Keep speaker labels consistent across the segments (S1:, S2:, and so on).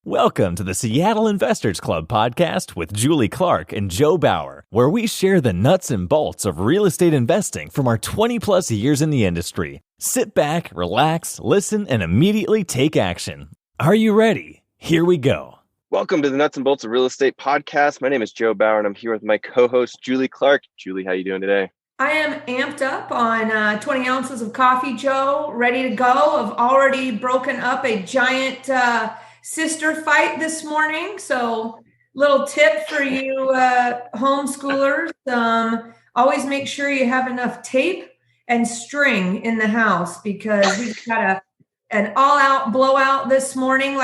S1: Welcome to the Seattle Investors Club podcast with Julie Clark and Joe Bauer, where we share the nuts and bolts of real estate investing from our 20-plus years in the industry. Sit back, relax, listen, and immediately take action. Are you ready? Here we go.
S2: Welcome to the Nuts and Bolts of Real Estate podcast. My name is Joe Bauer, and I'm here with my co-host, Julie Clark. Julie, how you doing today?
S3: I am amped up on 20 ounces of coffee, Joe, ready to go. I've already broken up a giant sister fight this morning. So little tip for you homeschoolers, always make sure you have enough tape and string in the house because we just got an all-out blowout this morning.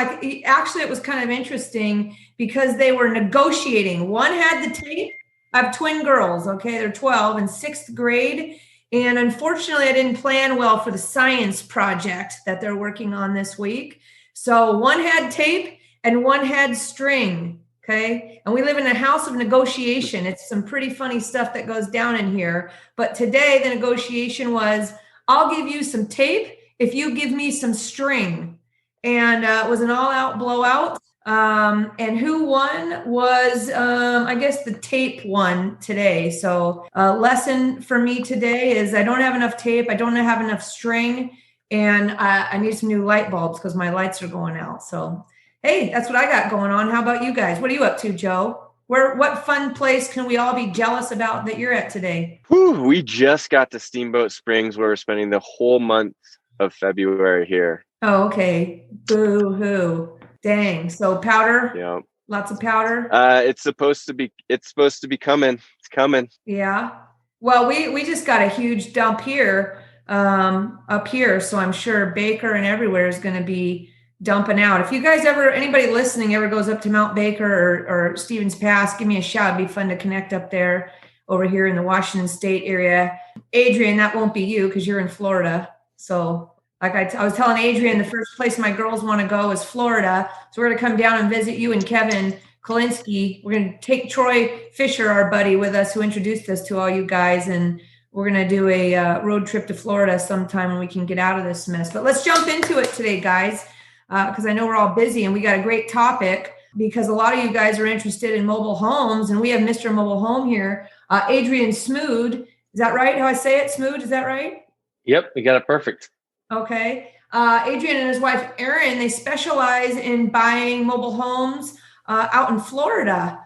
S3: Actually, it was kind of interesting because they were negotiating. One had the tape. I have twin girls, okay? They're 12 in sixth grade. And unfortunately, I didn't plan well for the science project that they're working on this week. So one had tape and one had string, okay? And we live in a house of negotiation. It's some pretty funny stuff that goes down in here. But today, the negotiation was, I'll give you some tape if you give me some string. And it was an all-out blowout. And who won was, I guess the tape won today. So a lesson for me today is I don't have enough tape. I don't have enough string, and I need some new light bulbs because my lights are going out. So, hey, that's what I got going on. How about you guys? What are you up to, Joe? What fun place can we all be jealous about that you're at today?
S2: We just got to Steamboat Springs where we're spending the whole month of February here.
S3: Oh, okay. Boo-hoo. Dang. So powder?
S2: Yeah.
S3: Lots of powder?
S2: It's supposed to be coming. It's coming.
S3: Yeah. Well, we just got a huge dump here, up here. So I'm sure Baker and everywhere is going to be dumping out. If you guys anybody listening ever goes up to Mount Baker or Stevens Pass, give me a shout. It'd be fun to connect up there over here in the Washington State area. Adrian, that won't be you because you're in Florida. So like I was telling Adrian, the first place my girls want to go is Florida. So we're going to come down and visit you and Kevin Kalinsky. We're going to take Troy Fisher, our buddy, with us who introduced us to all you guys. And we're going to do a road trip to Florida sometime when we can get out of this mess. But let's jump into it today, guys, because I know we're all busy and we got a great topic because a lot of you guys are interested in mobile homes. And we have Mr. Mobile Home here, Adrian Smude. Is that right? How I say it? Smude, is that right?
S4: Yep, we got it perfect.
S3: Okay. Adrian and his wife, Erin, they specialize in buying mobile homes out in Florida,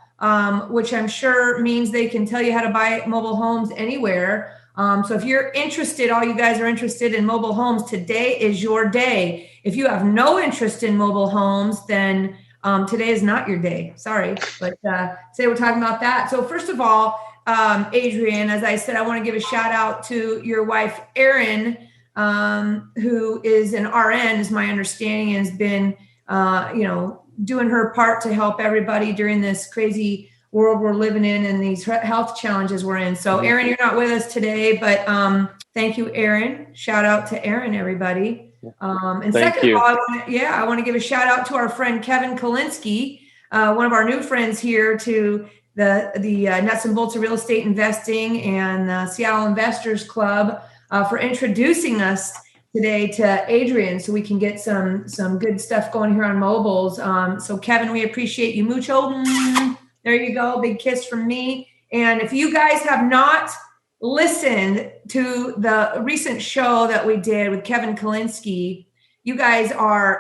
S3: which I'm sure means they can tell you how to buy mobile homes anywhere. So if you're interested, all you guys are interested in mobile homes, today is your day. If you have no interest in mobile homes, then today is not your day. Sorry. But today we're talking about that. So first of all, Adrian, as I said, I want to give a shout out to your wife, Erin, who is an RN, is my understanding, and has been, doing her part to help everybody during this crazy world we're living in and these health challenges we're in. So, Erin, you're not with us today, but thank you, Erin. Shout out to Erin, everybody. And
S2: Thank
S3: second
S2: you.
S3: of all, I want to give a shout out to our friend Kevin Kalinsky, one of our new friends here to the Nuts and Bolts of Real Estate Investing and the Seattle Investors Club. For introducing us today to Adrian so we can get some good stuff going here on mobiles. So Kevin, we appreciate you mucho. There you go. Big kiss from me. And if you guys have not listened to the recent show that we did with Kevin Kalinsky, you guys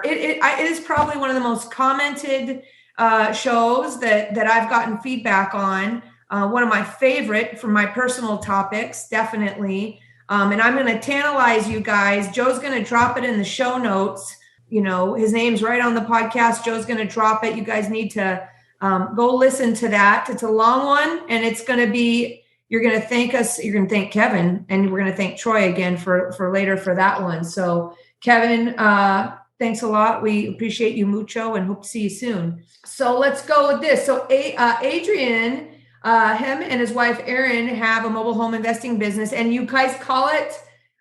S3: it is probably one of the most commented shows that I've gotten feedback on. One of my favorite from my personal topics, definitely. And I'm going to tantalize you guys. Joe's going to drop it in the show notes. His name's right on the podcast. Joe's going to drop it. You guys need to go listen to that. It's a long one, and it's going to be, you're going to thank us. You're going to thank Kevin, and we're going to thank Troy again for later for that one. So Kevin, thanks a lot. We appreciate you mucho and hope to see you soon. So let's go with this. So Adrian, him and his wife, Erin, have a mobile home investing business, and you guys call it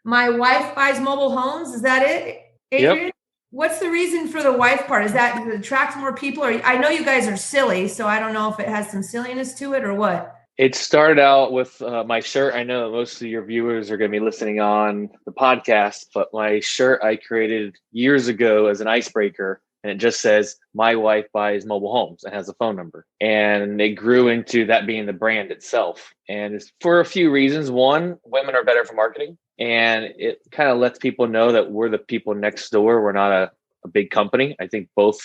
S3: My Wife Buys Mobile Homes. Is that it, Adrian?
S4: Yep.
S3: What's the reason for the wife part? Is that to attract more people? Or I know you guys are silly, so I don't know if it has some silliness to it or what.
S4: It started out with my shirt. I know that most of your viewers are going to be listening on the podcast, but my shirt I created years ago as an icebreaker and it just says, "My wife buys mobile homes," and has a phone number. And it grew into that being the brand itself. And it's for a few reasons. One, women are better for marketing. And it kind of lets people know that we're the people next door. We're not a big company. I think both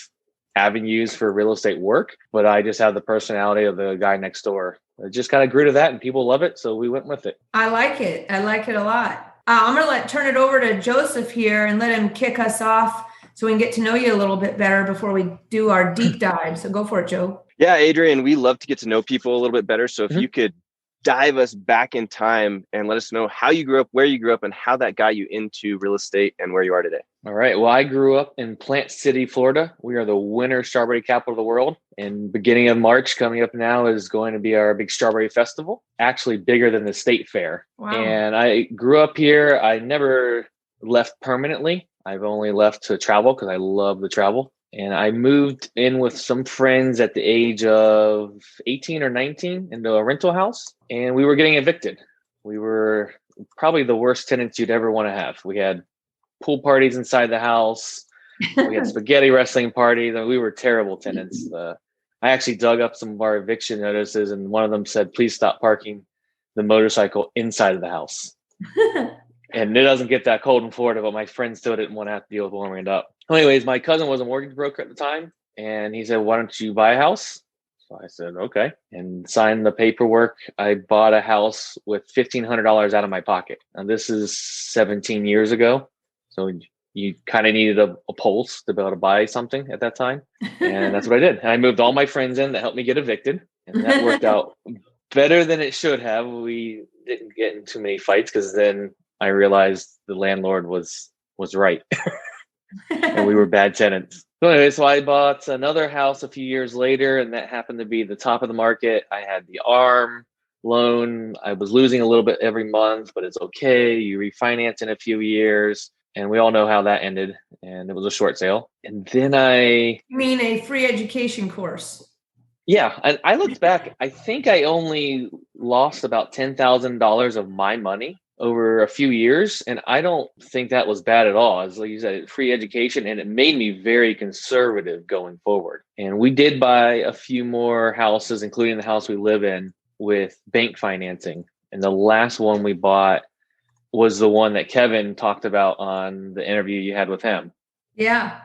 S4: avenues for real estate work, but I just have the personality of the guy next door. It just kind of grew to that, and people love it. So we went with it.
S3: I like it. I like it a lot. I'm going to turn it over to Joseph here and let him kick us off so we can get to know you a little bit better before we do our deep dive. So go for it, Joe.
S2: Yeah, Adrian, we love to get to know people a little bit better. So if you could dive us back in time and let us know how you grew up, where you grew up, and how that got you into real estate and where you are today.
S4: All right. Well, I grew up in Plant City, Florida. We are the winter strawberry capital of the world. And beginning of March coming up now is going to be our big strawberry festival, actually bigger than the state fair.
S3: Wow.
S4: And I grew up here. I never left permanently. I've only left to travel because I love the travel. And I moved in with some friends at the age of 18 or 19 into a rental house, and we were getting evicted. We were probably the worst tenants you'd ever want to have. We had pool parties inside the house. We had spaghetti wrestling parties. We were terrible tenants. I actually dug up some of our eviction notices, and one of them said, "Please stop parking the motorcycle inside of the house." And it doesn't get that cold in Florida, but my friends still didn't want to have to deal with warming it up. Anyways, my cousin was a mortgage broker at the time, and he said, "Why don't you buy a house?" So I said, "Okay," and signed the paperwork. I bought a house with $1,500 out of my pocket. And this is 17 years ago. So you kind of needed a pulse to be able to buy something at that time. And that's what I did. And I moved all my friends in that helped me get evicted. And that worked out better than it should have. We didn't get in too many fights because then I realized the landlord was right. And we were bad tenants. So anyway, so I bought another house a few years later, and that happened to be the top of the market. I had the ARM loan. I was losing a little bit every month, but it's okay. You refinance in a few years, and we all know how that ended. And it was a short sale. And then
S3: You mean a free education course?
S4: Yeah. I looked back. I think I only lost about $10,000 of my money over a few years. And I don't think that was bad at all. As like you said, free education, and it made me very conservative going forward. And we did buy a few more houses, including the house we live in, with bank financing. And the last one we bought was the one that Kevin talked about on the interview you had with him.
S3: Yeah.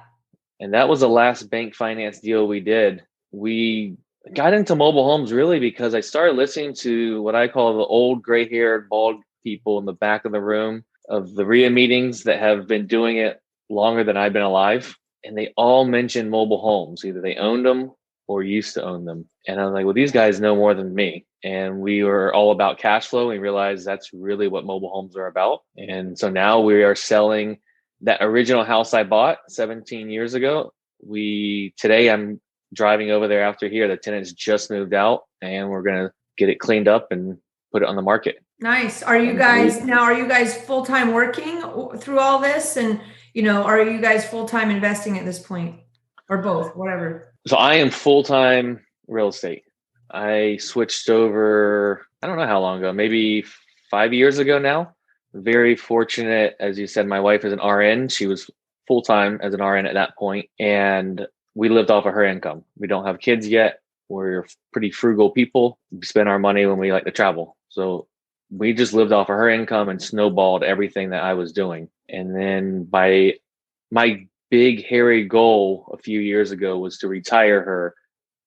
S4: And that was the last bank finance deal we did. We got into mobile homes really because I started listening to what I call the old gray-haired, bald people in the back of the room of the RIA meetings that have been doing it longer than I've been alive. And they all mentioned mobile homes. Either they owned them or used to own them. And I was like, well, these guys know more than me. And we were all about cash flow. We realized that's really what mobile homes are about. And so now we are selling that original house I bought 17 years ago. Today I'm driving over there after here. The tenants just moved out, and we're going to get it cleaned up and put it on the market.
S3: Nice. Are you guys full-time working through all this? And, are you guys full-time investing at this point, or both, whatever?
S4: So I am full-time real estate. I switched over, I don't know how long ago, maybe 5 years ago now. Very fortunate. As you said, my wife is an RN. She was full-time as an RN at that point, and we lived off of her income. We don't have kids yet. We're pretty frugal people. We spend our money when we like to travel. So we just lived off of her income and snowballed everything that I was doing. And then my big hairy goal a few years ago was to retire her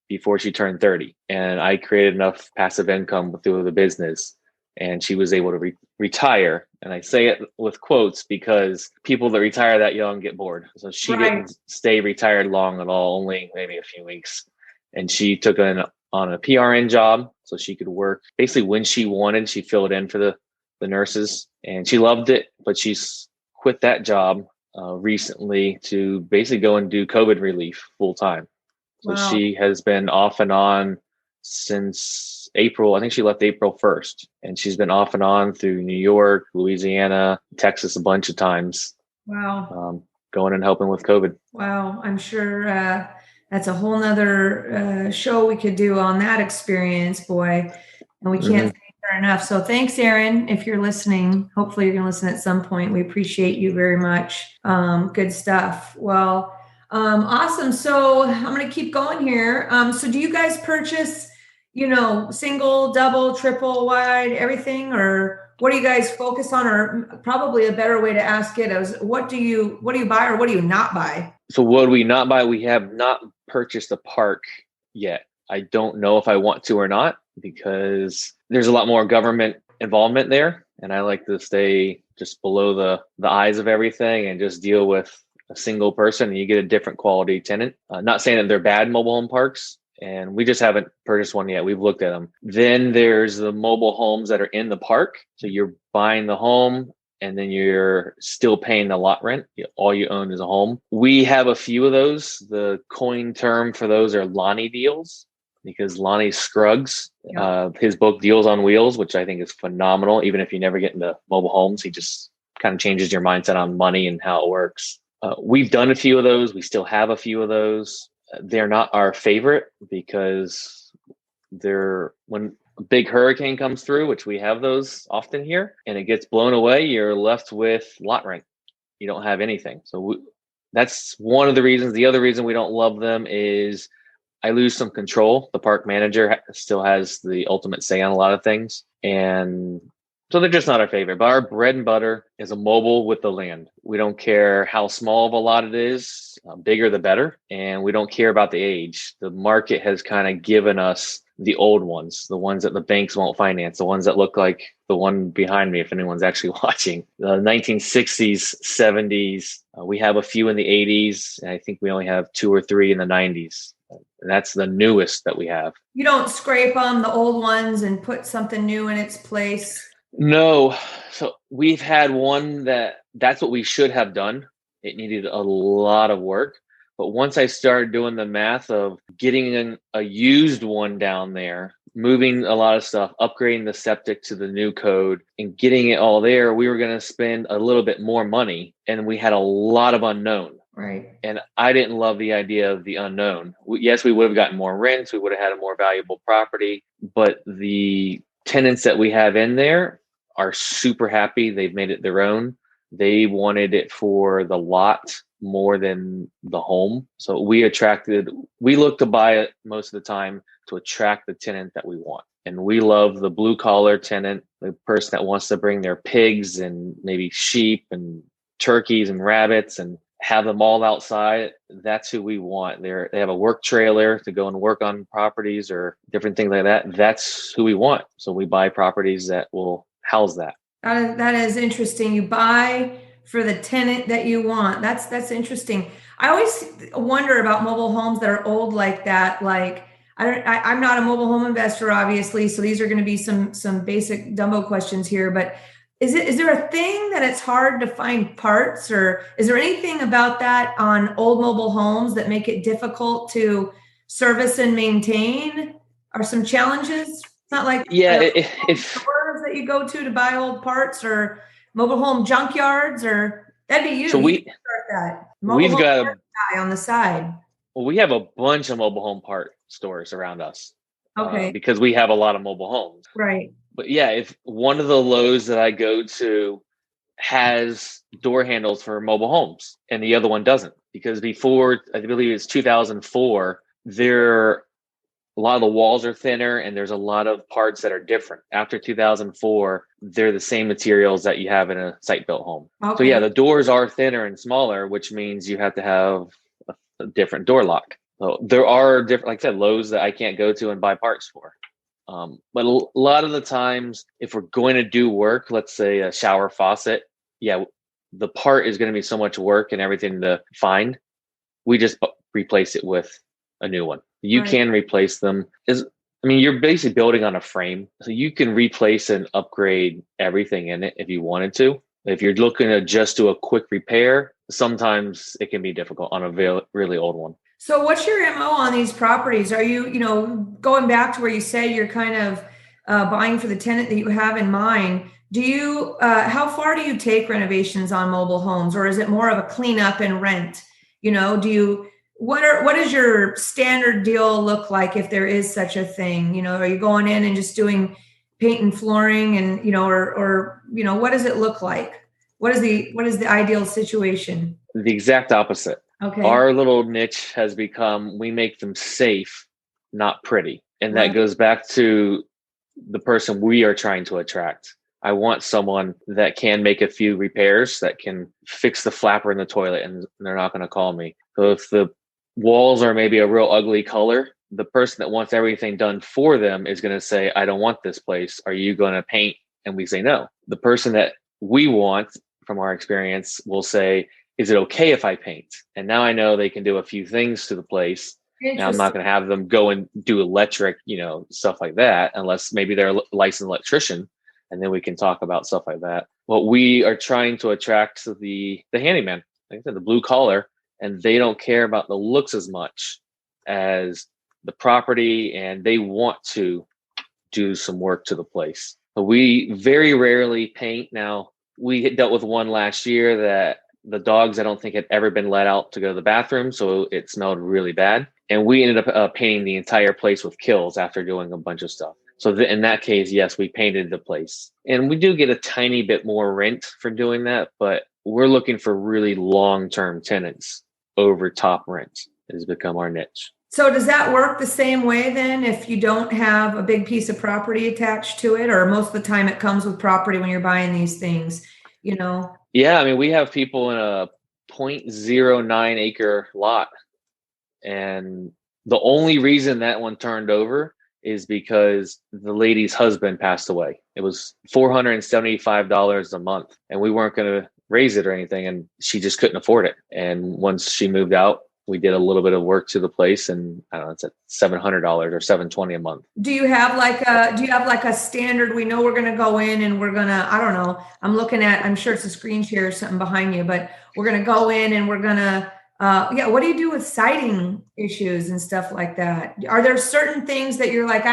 S4: before she turned 30. And I created enough passive income through the business, and she was able to retire. And I say it with quotes because people that retire that young get bored. So she didn't stay retired long at all, only maybe a few weeks. And she took on a PRN job so she could work basically when she wanted. She filled in for the nurses, and she loved it, but she's quit that job recently to basically go and do COVID relief full time. So
S3: Wow.
S4: She has been off and on since April. I think she left April 1st, and she's been off and on through New York, Louisiana, Texas a bunch of times.
S3: Wow.
S4: Going and helping with COVID.
S3: Wow. I'm sure that's a whole nother show we could do on that experience, boy. And we can't thank her enough. So thanks, Aaron, if you're listening. Hopefully you're going to listen at some point. We appreciate you very much. Good stuff. Well, Awesome. So I'm going to keep going here. So do you guys purchase, single, double, triple, wide, everything, or what do you guys focus on? Or probably a better way to ask it is, what do you buy or what do you not buy?
S4: So what do we not buy? We have not purchased a park yet. I don't know if I want to or not, because there's a lot more government involvement there. And I like to stay just below the eyes of everything and just deal with a single person, and you get a different quality tenant. Not saying that they're bad mobile home parks, and we just haven't purchased one yet. We've looked at them. Then there's the mobile homes that are in the park. So you're buying the home and then you're still paying the lot rent. All you own is a home. We have a few of those. The coin term for those are Lonnie deals, because Lonnie Scruggs, his book Deals on Wheels, which I think is phenomenal. Even if you never get into mobile homes, he just kind of changes your mindset on money and how it works. We've done a few of those. We still have a few of those. They're not our favorite, because when a big hurricane comes through, which we have those often here, and it gets blown away, you're left with lot rent. You don't have anything. So that's one of the reasons. The other reason we don't love them is I lose some control. The park manager still has the ultimate say on a lot of things. And so they're just not our favorite. But our bread and butter is a mobile with the land. We don't care how small of a lot it is, bigger the better. And we don't care about the age. The market has kind of given us the old ones, the ones that the banks won't finance, the ones that look like the one behind me, if anyone's actually watching. The 1960s, 70s. We have a few in the 80s. And I think we only have 2 or 3 in the 90s. And that's the newest that we have.
S3: You don't scrape them, the old ones, and put something new in its place?
S4: No. So we've had one that's what we should have done. It needed a lot of work. But once I started doing the math of getting a used one down there, moving a lot of stuff, upgrading the septic to the new code, and getting it all there, we were going to spend a little bit more money. And we had a lot of unknown.
S3: Right.
S4: And I didn't love the idea of the unknown. Yes, we would have gotten more rents. We would have had a more valuable property. But the tenants that we have in there are super happy. They've made it their own. They wanted it for the lot more than the home. So we look to buy it most of the time to attract the tenant that we want. And we love the blue collar tenant, the person that wants to bring their pigs and maybe sheep and turkeys and rabbits and have them all outside. That's who we want. They have a work trailer to go and work on properties or different things like that. That's who we want. So we buy properties that will house that.
S3: That is interesting. You buy for the tenant that you want. That's interesting. I always wonder about mobile homes that are old like that. Like I'm not a mobile home investor, obviously, so these are going to be some basic Dumbo questions here. But is there a thing that it's hard to find parts, or is there anything about that on old mobile homes that make it difficult to service and maintain? Are some challenges? It's not like stores that you go to buy old parts, or mobile home junkyards, or that'd be you.
S4: So
S3: you start that.
S4: We've got a
S3: guy on the side.
S4: Well, we have a bunch of mobile home part stores around us.
S3: Okay.
S4: Because we have a lot of mobile homes.
S3: Right.
S4: But yeah, if one of the Lowe's that I go to has door handles for mobile homes and the other one doesn't, because before, I believe it's 2004, a lot of the walls are thinner and there's a lot of parts that are different. After 2004, they're the same materials that you have in a site-built home. Okay. So yeah, the doors are thinner and smaller, which means you have to have a different door lock. So there are different, like I said, Lowe's that I can't go to and buy parts for. But a lot of the times, if we're going to do work, let's say a shower faucet, yeah, the part is going to be so much work and everything to find. We just replace it with a new one. You can replace them. You're basically building on a frame. So you can replace and upgrade everything in it if you wanted to. If you're looking to just do a quick repair, sometimes it can be difficult on a really old one.
S3: So what's your MO on these properties? Are you, going back to where you say you're kind of buying for the tenant that you have in mind? Do you, how far do you take renovations on mobile homes, or is it more of a cleanup and rent? What does your standard deal look like if there is such a thing? Are you going in and just doing paint and flooring and, what does it look like? What is the ideal situation?
S4: The exact opposite.
S3: Okay.
S4: Our little niche has become, we make them safe, not pretty. And that goes back to the person we are trying to attract. I want someone that can make a few repairs, that can fix the flapper in the toilet, and they're not going to call me. So if the walls are maybe a real ugly color, the person that wants everything done for them is going to say, I don't want this place. Are you going to paint? And we say no. The person that we want, from our experience, will say, is it okay if I paint? And now I know they can do a few things to the place. Now I'm not going to have them go and do electric, stuff like that, unless maybe they're a licensed electrician. And then we can talk about stuff like that. What we are trying to attract to the handyman, like I said, the blue collar, and they don't care about the looks as much as the property, and they want to do some work to the place. But we very rarely paint. Now, we had dealt with one last year that the dogs, I don't think, had ever been let out to go to the bathroom, so it smelled really bad. And we ended up painting the entire place with kills after doing a bunch of stuff. So in that case, yes, we painted the place. And we do get a tiny bit more rent for doing that, but we're looking for really long-term tenants over top rent. It has become our niche.
S3: So does that work the same way then if you don't have a big piece of property attached to it, or most of the time it comes with property when you're buying these things,
S4: Yeah, I mean, we have people in a 0.09 acre lot. And the only reason that one turned over is because the lady's husband passed away. It was $475 a month, and we weren't going to raise it or anything, and she just couldn't afford it. And once she moved out, we did a little bit of work to the place, and I don't know, it's at $700 or $720 a month.
S3: Do you have like a standard? We know we're going to go in and we're going to, I don't know, I'm sure it's a screen share or something behind you, but we're going to go in and we're going to, what do you do with siding issues and stuff like that? Are there certain things that you're like,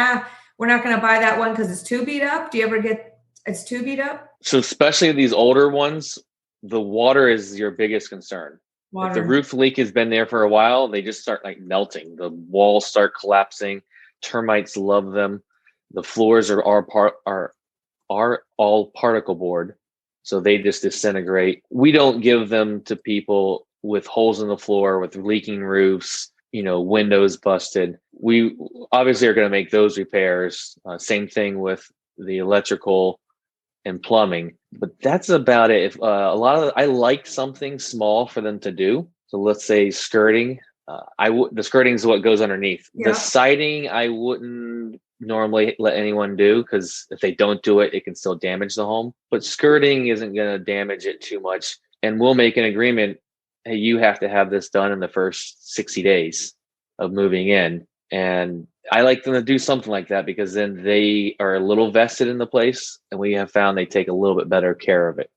S3: we're not going to buy that one because it's too beat up? Do you ever get it's too beat up?
S4: So especially these older ones, the water is your biggest concern. Water. If the roof leak has been there for a while, they just start like melting. The walls start collapsing. Termites love them. The floors are all particle board, so they just disintegrate. We don't give them to people with holes in the floor, with leaking roofs, windows busted. We obviously are going to make those repairs. Same thing with the electrical and plumbing, but that's about it. If I like something small for them to do. So let's say skirting. The skirting is what goes underneath. Yeah. The siding, I wouldn't normally let anyone do, because if they don't do it, it can still damage the home. But skirting isn't going to damage it too much, and we'll make an agreement. Hey, you have to have this done in the first 60 days of moving in. And I like them to do something like that, because then they are a little vested in the place, and we have found they take a little bit better care of it.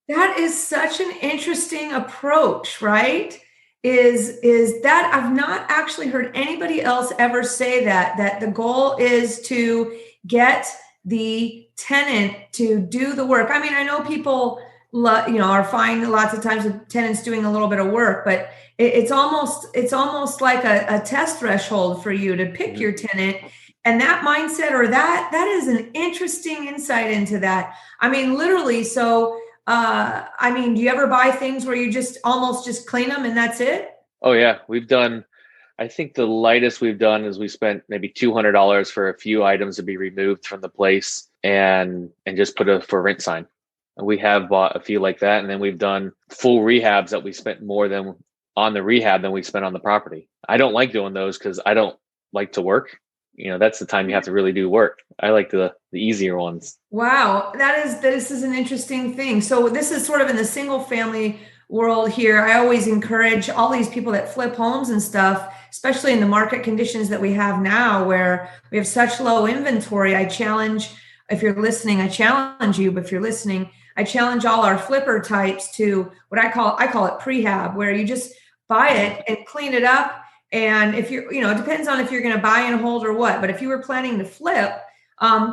S3: That is such an interesting approach, right? Is that I've not actually heard anybody else ever say that the goal is to get the tenant to do the work. I mean, I know people are fine lots of times with tenants doing a little bit of work, but it's almost like a test threshold for you to pick your tenant. And that mindset, or that is an interesting insight into that. I mean, literally. So, do you ever buy things where you just almost just clean them and that's it?
S4: Oh yeah. I think the lightest we've done is we spent maybe $200 for a few items to be removed from the place and just put a for rent sign. We have bought a few like that. And then we've done full rehabs that we spent more than on the rehab than we spent on the property. I don't like doing those because I don't like to work. That's the time you have to really do work. I like the easier ones.
S3: Wow. This is an interesting thing. So this is sort of in the single family world here. I always encourage all these people that flip homes and stuff, especially in the market conditions that we have now, where we have such low inventory. I challenge you, but if you're listening, I challenge all our flipper types to what I call it prehab, where you just buy it and clean it up. And if you're, it depends on if you're going to buy and hold or what, but if you were planning to flip,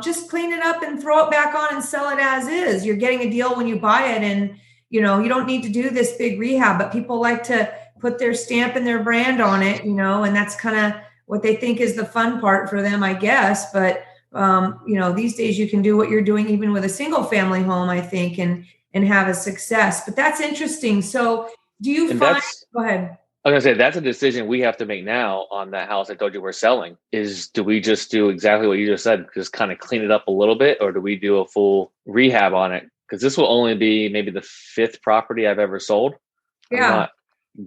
S3: just clean it up and throw it back on and sell it as is. You're getting a deal when you buy it, and, you don't need to do this big rehab, but people like to put their stamp and their brand on it, and that's kind of what they think is the fun part for them, I guess. But, these days you can do what you're doing even with a single family home, I think, and have a success. But that's interesting. So do you go ahead?
S4: I was gonna say that's a decision we have to make now on that house I told you we're selling. Is do we just do exactly what you just said, just kind of clean it up a little bit, or do we do a full rehab on it? Because this will only be maybe the 5th property I've ever sold. I'm not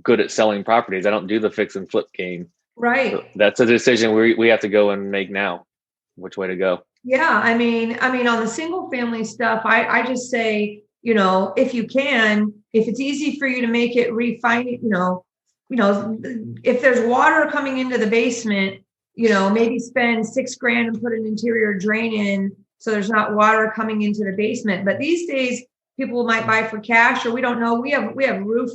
S4: good at selling properties. I don't do the fix and flip game.
S3: Right.
S4: So that's a decision we have to go and make now. Which way to go?
S3: Yeah. I mean, on the single family stuff, I just say, if you can, if it's easy for you to make it refine, if there's water coming into the basement, maybe spend $6,000 and put an interior drain in so there's not water coming into the basement. But these days, people might buy for cash, or we don't know. We have roof.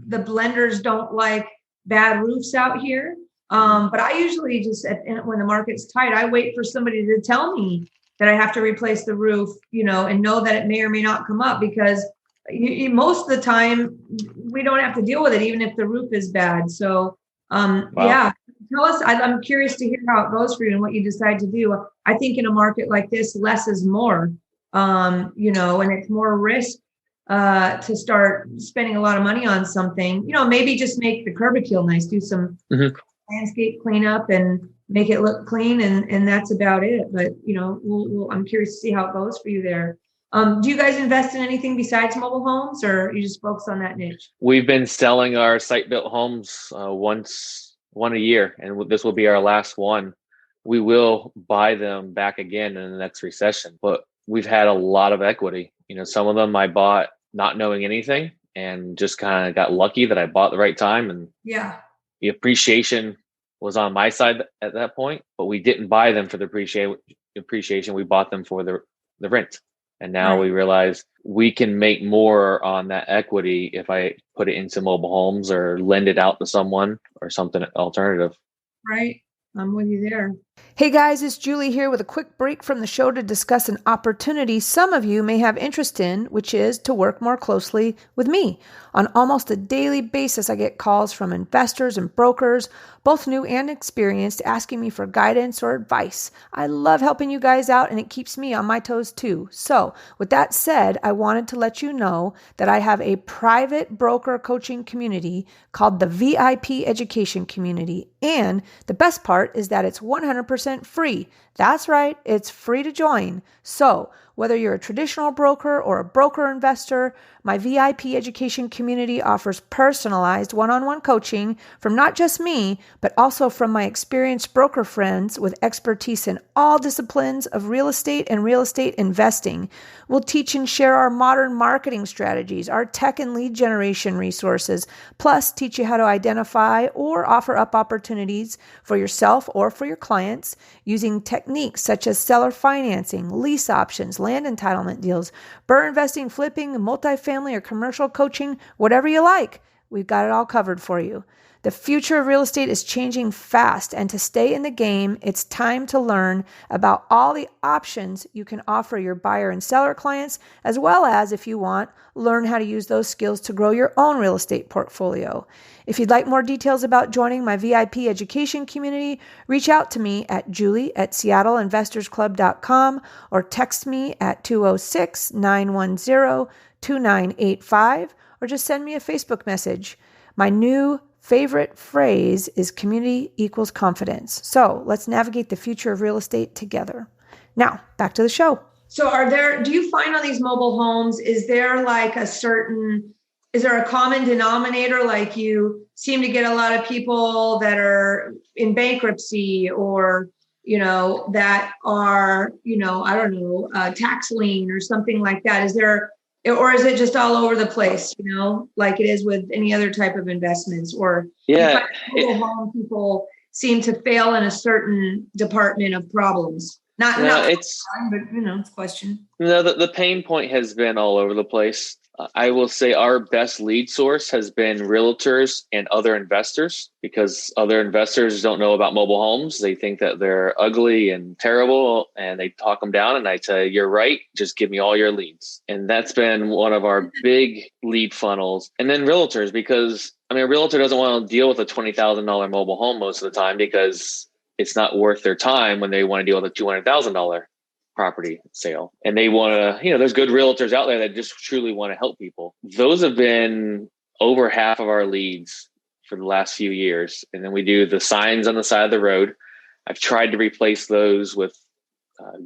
S3: The blenders don't like bad roofs out here. But I usually just, when the market's tight, I wait for somebody to tell me that I have to replace the roof, and know that it may or may not come up, because most of the time we don't have to deal with it, even if the roof is bad. So,
S4: Wow.
S3: Yeah, tell us. I'm curious to hear how it goes for you and what you decide to do. I think in a market like this, less is more, and it's more risk to start spending a lot of money on something. Maybe just make the curvature nice, do some landscape cleanup and make it look clean, and that's about it. But I'm curious to see how it goes for you there. Do you guys invest in anything besides mobile homes, or you just focus on that niche?
S4: We've been selling our site-built homes one a year, and this will be our last one. We will buy them back again in the next recession, but we've had a lot of equity. Some of them I bought not knowing anything and just kind of got lucky that I bought the right time, and the appreciation was on my side at that point, but we didn't buy them for the appreciation. We bought them for the rent. And now we realize we can make more on that equity if I put it into mobile homes or lend it out to someone or something alternative.
S3: Right. I'm with you there.
S5: Hey guys, it's Julie here with a quick break from the show to discuss an opportunity some of you may have interest in, which is to work more closely with me. On almost a daily basis, I get calls from investors and brokers, both new and experienced, asking me for guidance or advice. I love helping you guys out, and it keeps me on my toes too. So with that said, I wanted to let you know that I have a private broker coaching community called the VIP Education Community. And the best part is that it's 100% free. That's right, it's free to join. So whether you're a traditional broker or a broker investor, my VIP education community offers personalized one-on-one coaching from not just me, but also from my experienced broker friends with expertise in all disciplines of real estate and real estate investing. We'll teach and share our modern marketing strategies, our tech and lead generation resources, plus teach you how to identify or offer up opportunities for yourself or for your clients using techniques such as seller financing, lease options, land entitlement deals, BRRRR investing, flipping, multifamily or commercial coaching, whatever you like. We've got it all covered for you. The future of real estate is changing fast, and to stay in the game, it's time to learn about all the options you can offer your buyer and seller clients, as well as, if you want, learn how to use those skills to grow your own real estate portfolio. If you'd like more details about joining my VIP education community, reach out to me at julie@seattleinvestorsclub.com or text me at 206-910-2985 or just send me a Facebook message. My new favorite phrase is community equals confidence. So let's navigate the future of real estate together. Now, back to the show.
S3: So do you find on these mobile homes, is there a common denominator? Like you seem to get a lot of people that are in bankruptcy or, that are, I don't know, tax lien or something like that. Or is it just all over the place, like it is with any other type of investments? Or mobile home people seem to fail in a certain department of problems? It's a question.
S4: No, the pain point has been all over the place. I will say our best lead source has been realtors and other investors, because other investors don't know about mobile homes. They think that they're ugly and terrible, and they talk them down. And I say, you're right. Just give me all your leads. And that's been one of our big lead funnels. And then realtors, because a realtor doesn't want to deal with a $20,000 mobile home most of the time, because it's not worth their time when they want to deal with a $200,000 property sale. And they want to, there's good realtors out there that just truly want to help people. Those have been over half of our leads for the last few years. And then we do the signs on the side of the road. I've tried to replace those with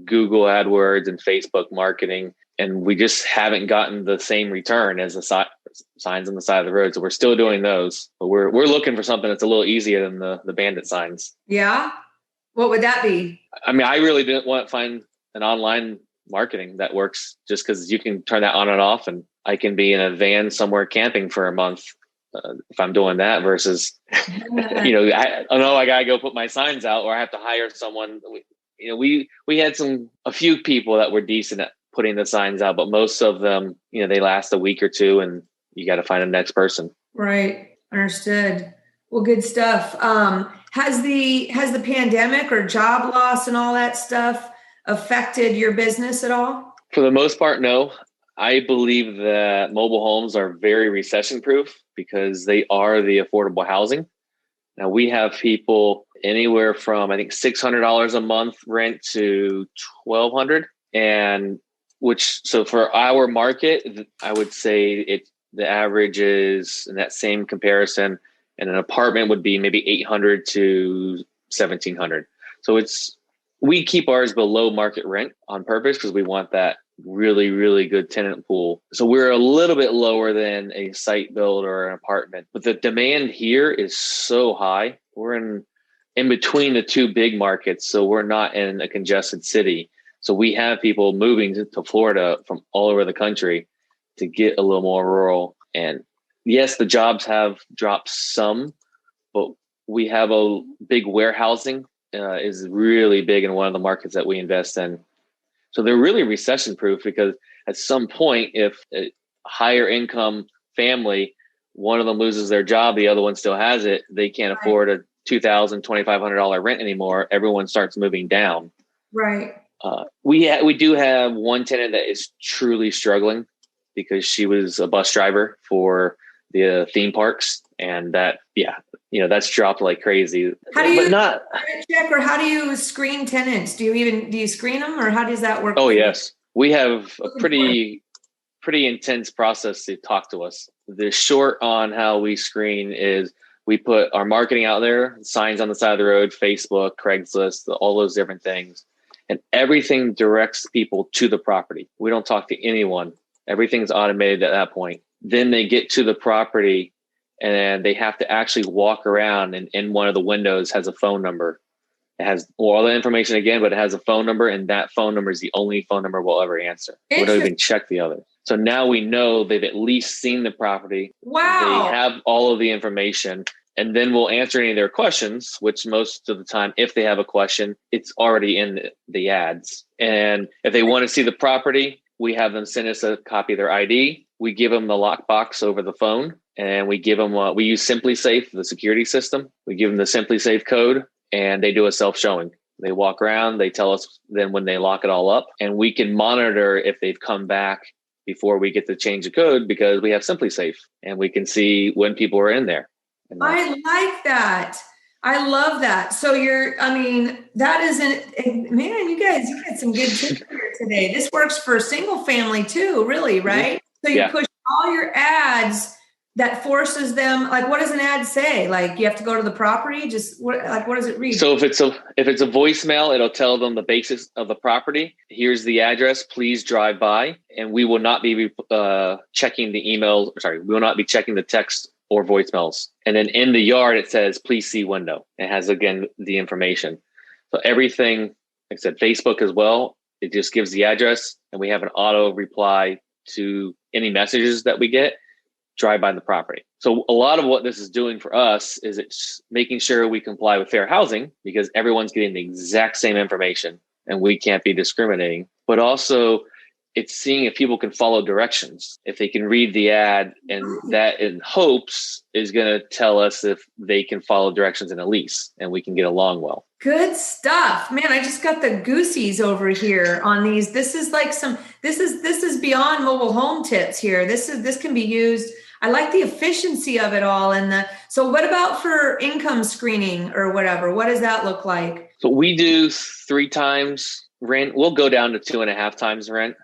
S4: Google AdWords and Facebook marketing, and we just haven't gotten the same return as the signs on the side of the road. So we're still doing those, but we're looking for something that's a little easier than the bandit signs.
S3: Yeah. What would that be?
S4: I mean, I really didn't want to find an online marketing that works, just because you can turn that on and off, and I can be in a van somewhere camping for a month if I'm doing that versus, I know I got to go put my signs out, or I have to hire someone. We had a few people that were decent at putting the signs out, but most of them, they last a week or two, and you got to find the next person.
S3: Right. Understood. Well, good stuff. Has the pandemic or job loss and all that stuff affected your business at all?
S4: For the most part, no. I believe that mobile homes are very recession-proof because they are the affordable housing. Now, we have people anywhere from, I think, $600 a month rent to $1,200. And so for our market, I would say the average is, in that same comparison, and an apartment would be maybe $800 to $1,700. So we keep ours below market rent on purpose because we want that really, really good tenant pool. So we're a little bit lower than a site build or an apartment, but the demand here is so high. We're in between the two big markets. So we're not in a congested city. So we have people moving to Florida from all over the country to get a little more rural. And yes, the jobs have dropped some, but we have a big warehousing is really big in one of the markets that we invest in. So they're really recession proof because at some point, if a higher income family, one of them loses their job, the other one still has it, they can't afford a $2,000, $2,500 rent anymore. Everyone starts moving down.
S3: Right.
S4: We do have one tenant that is truly struggling because she was a bus driver for the theme parks, and that's dropped like crazy.
S3: How do you check, or how do you screen tenants? Do you screen them, or how does that work?
S4: Oh, yes. We have a pretty intense process to talk to us. The short on how we screen is we put our marketing out there, signs on the side of the road, Facebook, Craigslist, all those different things. And everything directs people to the property. We don't talk to anyone. Everything's automated at that point. Then they get to the property and they have to actually walk around, and in one of the windows has a phone number. It has all the information again, but it has a phone number, and that phone number is the only phone number we'll ever answer. We don't even check the others. So now we know they've at least seen the property.
S3: Wow.
S4: They have all of the information, and then we'll answer any of their questions, which most of the time, if they have a question, it's already in the ads. And if they want to see the property, we have them send us a copy of their ID. We give them the lockbox over the phone, and we give them, we use SimpliSafe, the security system. We give them the SimpliSafe code, and they do a self-showing. They walk around, they tell us then when they lock it all up, and we can monitor if they've come back before we get to change the code because we have SimpliSafe, and we can see when people are in there.
S3: I like that. I love that. So that isn't, man, you guys, you got some good tips here today. This works for single family too, really, right? So you push all your ads that forces them, like, what does an ad say? Like, you have to go to the property? Just what does it read? So
S4: if it's a voicemail, it'll tell them the basics of the property. Here's the address. Please drive by. And we will not be checking the emails. Sorry, we will not be checking the text or voicemails. And then in the yard, it says, please see window. It has, again, the information. So everything, like I said, Facebook as well, it just gives the address, and we have an auto reply to any messages that we get, drive by the property. So a lot of what this is doing for us is it's making sure we comply with fair housing because everyone's getting the exact same information and we can't be discriminating. But also it's seeing if people can follow directions, if they can read the ad, and that in hopes is going to tell us if they can follow directions in a lease and we can get along well.
S3: Good stuff, man. I just got the goosies over here on these. This is like this is beyond mobile home tips here. This can be used. I like the efficiency of it all. So what about for income screening or whatever? What does that look like?
S4: So we do 3 times rent. We'll go down to 2.5 times rent.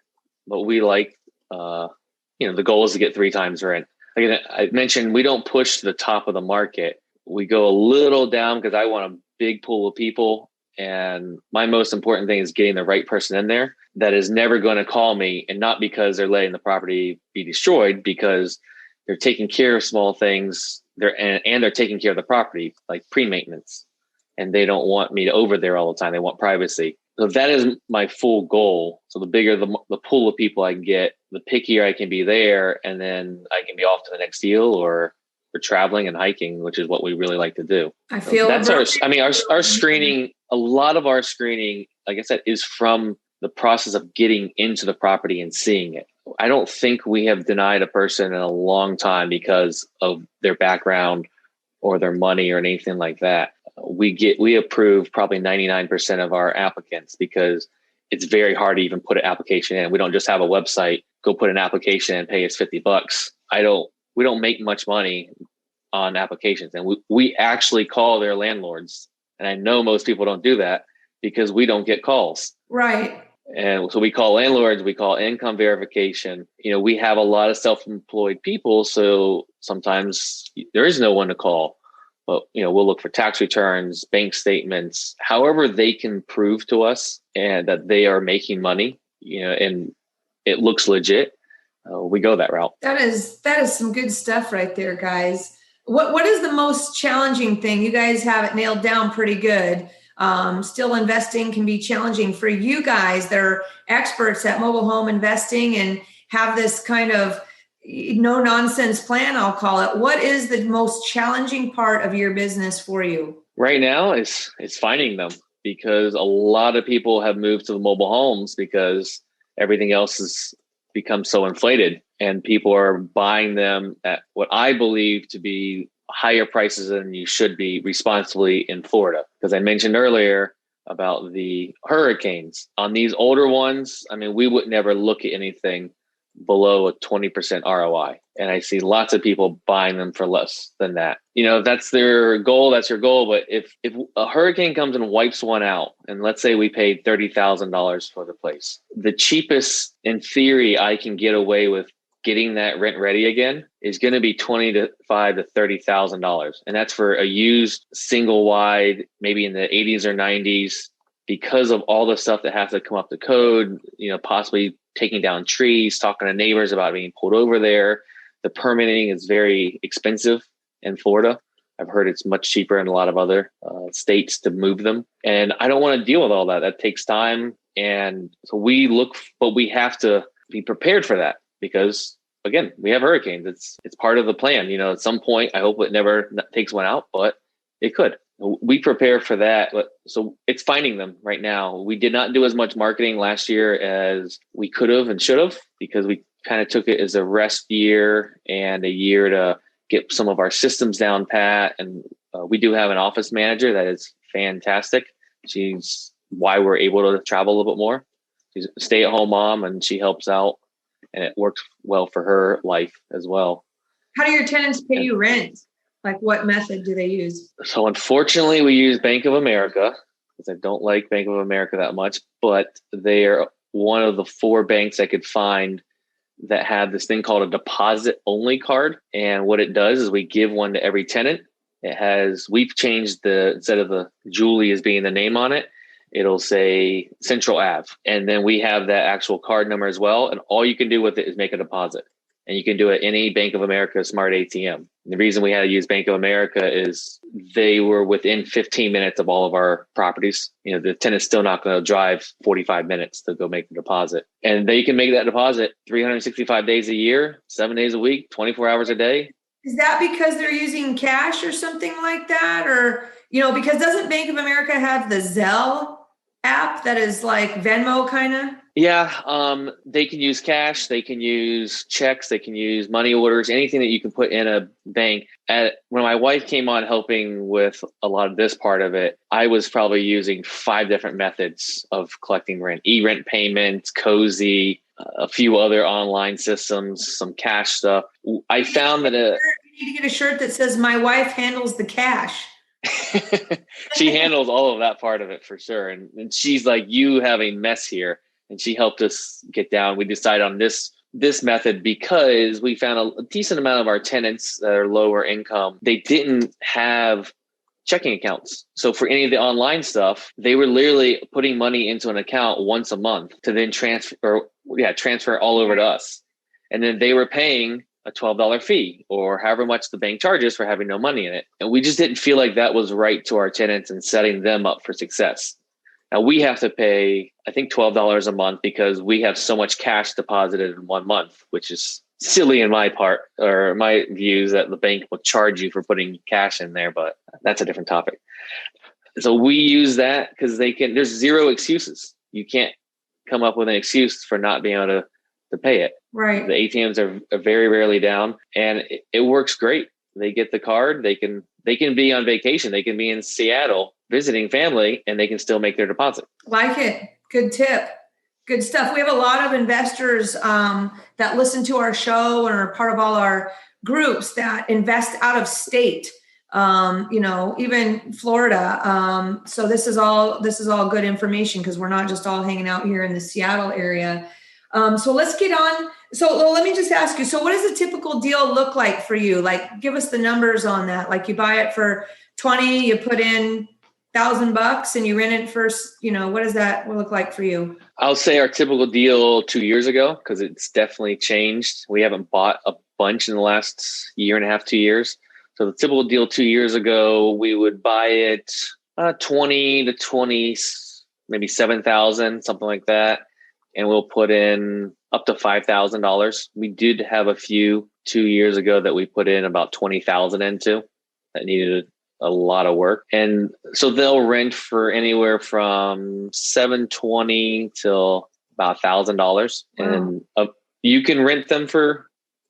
S4: But we like, the goal is to get 3 times rent. Again, I mentioned we don't push to the top of the market. We go a little down because I want a big pool of people. And my most important thing is getting the right person in there that is never going to call me, and not because they're letting the property be destroyed, because they're taking care of small things. They're taking care of the property, like pre-maintenance, and they don't want me over there all the time. They want privacy. So that is my full goal. So the bigger the pool of people I can get, the pickier I can be there, and then I can be off to the next deal or traveling and hiking, which is what we really like to do.
S3: I feel
S4: that's our screening. A lot of our screening, like I said, is from the process of getting into the property and seeing it. I don't think we have denied a person in a long time because of their background or their money or anything like that. We approve probably 99% of our applicants because it's very hard to even put an application in. We don't just have a website, go put an application and pay us $50. We don't make much money on applications, and we actually call their landlords. And I know most people don't do that because we don't get calls.
S3: Right.
S4: And so we call landlords, we call income verification. We have a lot of self-employed people, so sometimes there is no one to call. But we'll look for tax returns, bank statements, however they can prove to us and that they are making money, and it looks legit. We go that route.
S3: That is some good stuff right there, guys. What is the most challenging thing? You guys have it nailed down pretty good. Still investing can be challenging for you guys. They're experts at mobile home investing and have this kind of no nonsense plan, I'll call it. What is the most challenging part of your business for you?
S4: Right now it's finding them, because a lot of people have moved to the mobile homes because everything else has become so inflated, and people are buying them at what I believe to be higher prices than you should be responsibly in Florida. Because I mentioned earlier about the hurricanes. On these older ones, we would never look at anything below a 20% ROI. And I see lots of people buying them for less than that. If that's their goal, that's your goal. But if a hurricane comes and wipes one out, and let's say we paid $30,000 for the place, the cheapest in theory I can get away with getting that rent ready again is going to be $25,000 to $30,000. And that's for a used single wide, maybe in the 80s or 90s, because of all the stuff that has to come up to code, possibly taking down trees, talking to neighbors about being pulled over there. The permitting is very expensive in Florida. I've heard it's much cheaper in a lot of other states to move them. And I don't want to deal with all that. That takes time. And so but we have to be prepared for that, because again, we have hurricanes. It's part of the plan. At some point, I hope it never takes one out, but it could. We prepare for that. So it's finding them right now. We did not do as much marketing last year as we could have and should have, because we kind of took it as a rest year and a year to get some of our systems down pat. And we do have an office manager that is fantastic. She's why we're able to travel a little bit more. She's a stay-at-home mom, and she helps out, and it works well for her life as well.
S3: How do your tenants pay you rent? Like, what method do they use?
S4: So unfortunately, we use Bank of America, because I don't like Bank of America that much, but they are one of the 4 banks I could find that have this thing called a deposit only card. And what it does is we give one to every tenant. We've changed instead of the Julie as being the name on it, it'll say Central Ave. And then we have that actual card number as well. And all you can do with it is make a deposit. And you can do it any Bank of America smart ATM. And the reason we had to use Bank of America is they were within 15 minutes of all of our properties. The tenant's still not going to drive 45 minutes to go make the deposit. And they can make that deposit 365 days a year, 7 days a week, 24 hours a day.
S3: Is that because they're using cash or something like that? Or, because doesn't Bank of America have the Zelle app that is like Venmo kind of?
S4: Yeah, they can use cash, they can use checks, they can use money orders, anything that you can put in a bank. When my wife came on helping with a lot of this part of it, I was probably using 5 different methods of collecting rent: e-rent payments, Cozy, a few other online systems, some cash stuff. I found that
S3: you need to get a shirt that says "My wife handles the cash."
S4: She handles all of that part of it for sure. And she's like, you have a mess here. And she helped us get down. We decided on this this method because we found a decent amount of our tenants that are lower income, they didn't have checking accounts. So for any of the online stuff, they were literally putting money into an account once a month to then transfer all over to us. And then they were paying a $12 fee or however much the bank charges for having no money in it. And we just didn't feel like that was right to our tenants and setting them up for success. Now we have to pay, I think, $12 a month because we have so much cash deposited in 1 month, which is silly in my part, or my views, that the bank will charge you for putting cash in there, but that's a different topic. So we use that because there's zero excuses. You can't come up with an excuse for not being able to pay it.
S3: Right.
S4: The ATMs are very rarely down, and it works great. They get the card. They can be on vacation. They can be in Seattle visiting family, and they can still make their deposit.
S3: Like it. Good tip. Good stuff. We have a lot of investors that listen to our show and are part of all our groups that invest out of state. Even Florida. So this is all good information because we're not just all hanging out here in the Seattle area. So let's get on. So let me just ask you, so what does a typical deal look like for you? Like, give us the numbers on that. Like, you buy it for 20, you put in $1,000 and you rent it for, what does that look like for you?
S4: I'll say our typical deal 2 years ago, because it's definitely changed. We haven't bought a bunch in the last year and a half, 2 years. So the typical deal 2 years ago, we would buy it 20 to 20, maybe 7,000, something like that. And we'll put in up to $5,000. We did have a few 2 years ago that we put in about 20,000 into that needed a lot of work. And so they'll rent for anywhere from $720 till about $1,000.
S3: Wow.
S4: And you can rent them for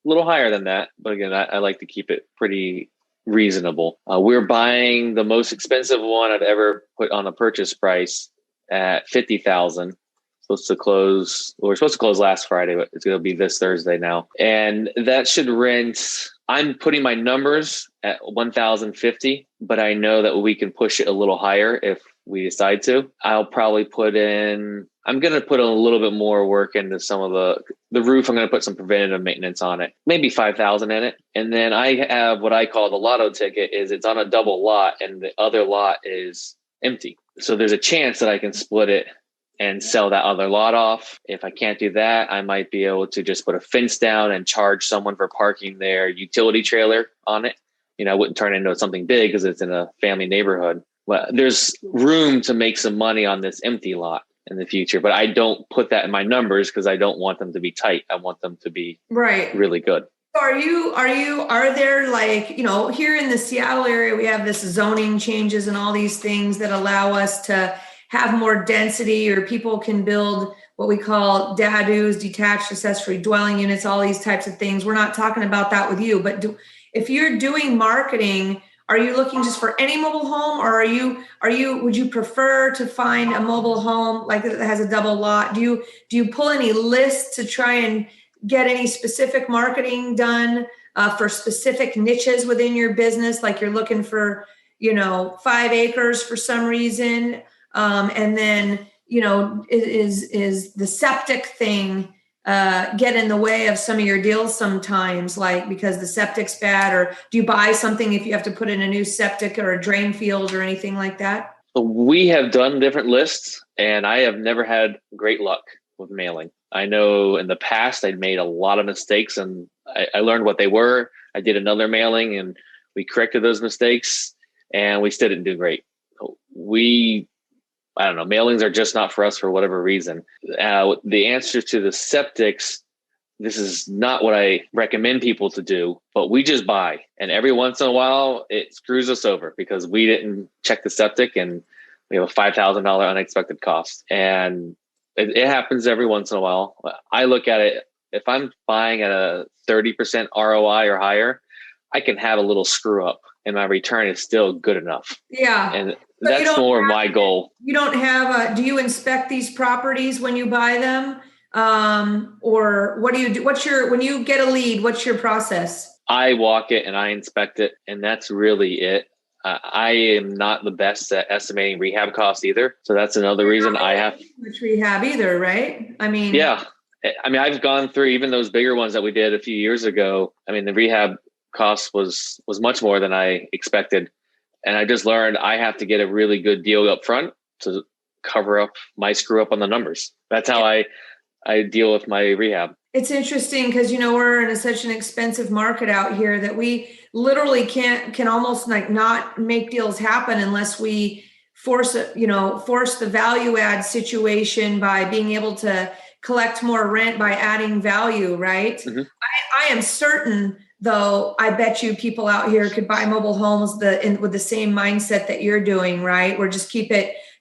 S4: a little higher than that. But again, I like to keep it pretty reasonable. We're buying the most expensive one I've ever put on a purchase price at $50,000. We're supposed to close last Friday, but it's going to be this Thursday now. And that should rent, I'm putting my numbers at $1,050, but I know that we can push it a little higher if we decide to. I'm going to put a little bit more work into some of the roof. I'm going to put some preventative maintenance on it, maybe $5,000 in it. And then I have what I call the lotto ticket. It's on a double lot and the other lot is empty. So there's a chance that I can split it and sell that other lot off. If I can't do that, I might be able to just put a fence down and charge someone for parking their utility trailer on it. I wouldn't turn it into something big because it's in a family neighborhood. But there's room to make some money on this empty lot in the future. But I don't put that in my numbers because I don't want them to be tight. I want them to be really good.
S3: Are there, like, here in the Seattle area, we have this zoning changes and all these things that allow us to have more density, or people can build what we call DADUs, detached accessory dwelling units, all these types of things. We're not talking about that with you, but if you're doing marketing, are you looking just for any mobile home, or would you prefer to find a mobile home like that has a double lot? Do you pull any lists to try and get any specific marketing done for specific niches within your business? Like you're looking for, 5 acres for some reason. And then, is the septic thing get in the way of some of your deals sometimes, like because the septic's bad, or do you buy something if you have to put in a new septic or a drain field or anything like that?
S4: We have done different lists, and I have never had great luck with mailing. I know in the past I'd made a lot of mistakes, and I learned what they were. I did another mailing and we corrected those mistakes, and we still didn't do great. I don't know, mailings are just not for us for whatever reason. The answer to the septics, this is not what I recommend people to do, but we just buy. And every once in a while, it screws us over because we didn't check the septic and we have a $5,000 unexpected cost. And it happens every once in a while. I look at it, if I'm buying at a 30% ROI or higher, I can have a little screw up and my return is still good enough.
S3: Yeah.
S4: And that's more my goal.
S3: You don't have do you inspect these properties when you buy them? Or what do you do? When you get a lead, what's your process?
S4: I walk it and I inspect it, and that's really it. I am not the best at estimating rehab costs either. So that's another reason I have.
S3: Which rehab either, right? I mean,
S4: yeah. I mean, I've gone through even those bigger ones that we did a few years ago. I mean, the rehab cost was much more than I expected. And I just learned I have to get a really good deal up front to cover up my screw up on the numbers. That's how I deal with my rehab.
S3: It's interesting because, we're in such an expensive market out here that we literally can almost like not make deals happen unless we force the value add situation by being able to collect more rent by adding value, right? Mm-hmm. I am certain, though, I bet you people out here could buy mobile homes with the same mindset that you're doing, right? Where just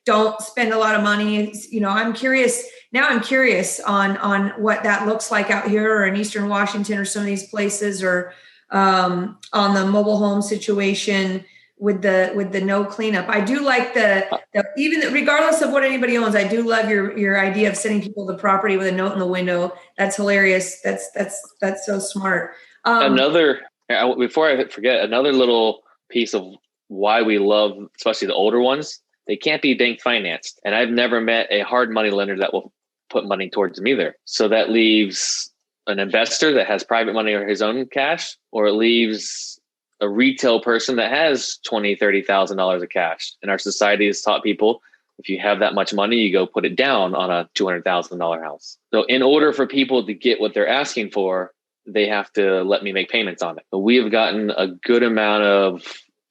S3: don't spend a lot of money. I'm curious on what that looks like out here or in Eastern Washington or some of these places, or on the mobile home situation with the no cleanup. I do like regardless of what anybody owns, I do love your idea of sending people the property with a note in the window. That's hilarious. That's so smart.
S4: Before I forget, another little piece of why we love, especially the older ones, they can't be bank financed. And I've never met a hard money lender that will put money towards them either. So that leaves an investor that has private money or his own cash, or it leaves a retail person that has $20,000, $30,000 of cash. And our society has taught people, if you have that much money, you go put it down on a $200,000 house. So in order for people to get what they're asking for, they have to let me make payments on it. But we have gotten a good amount of,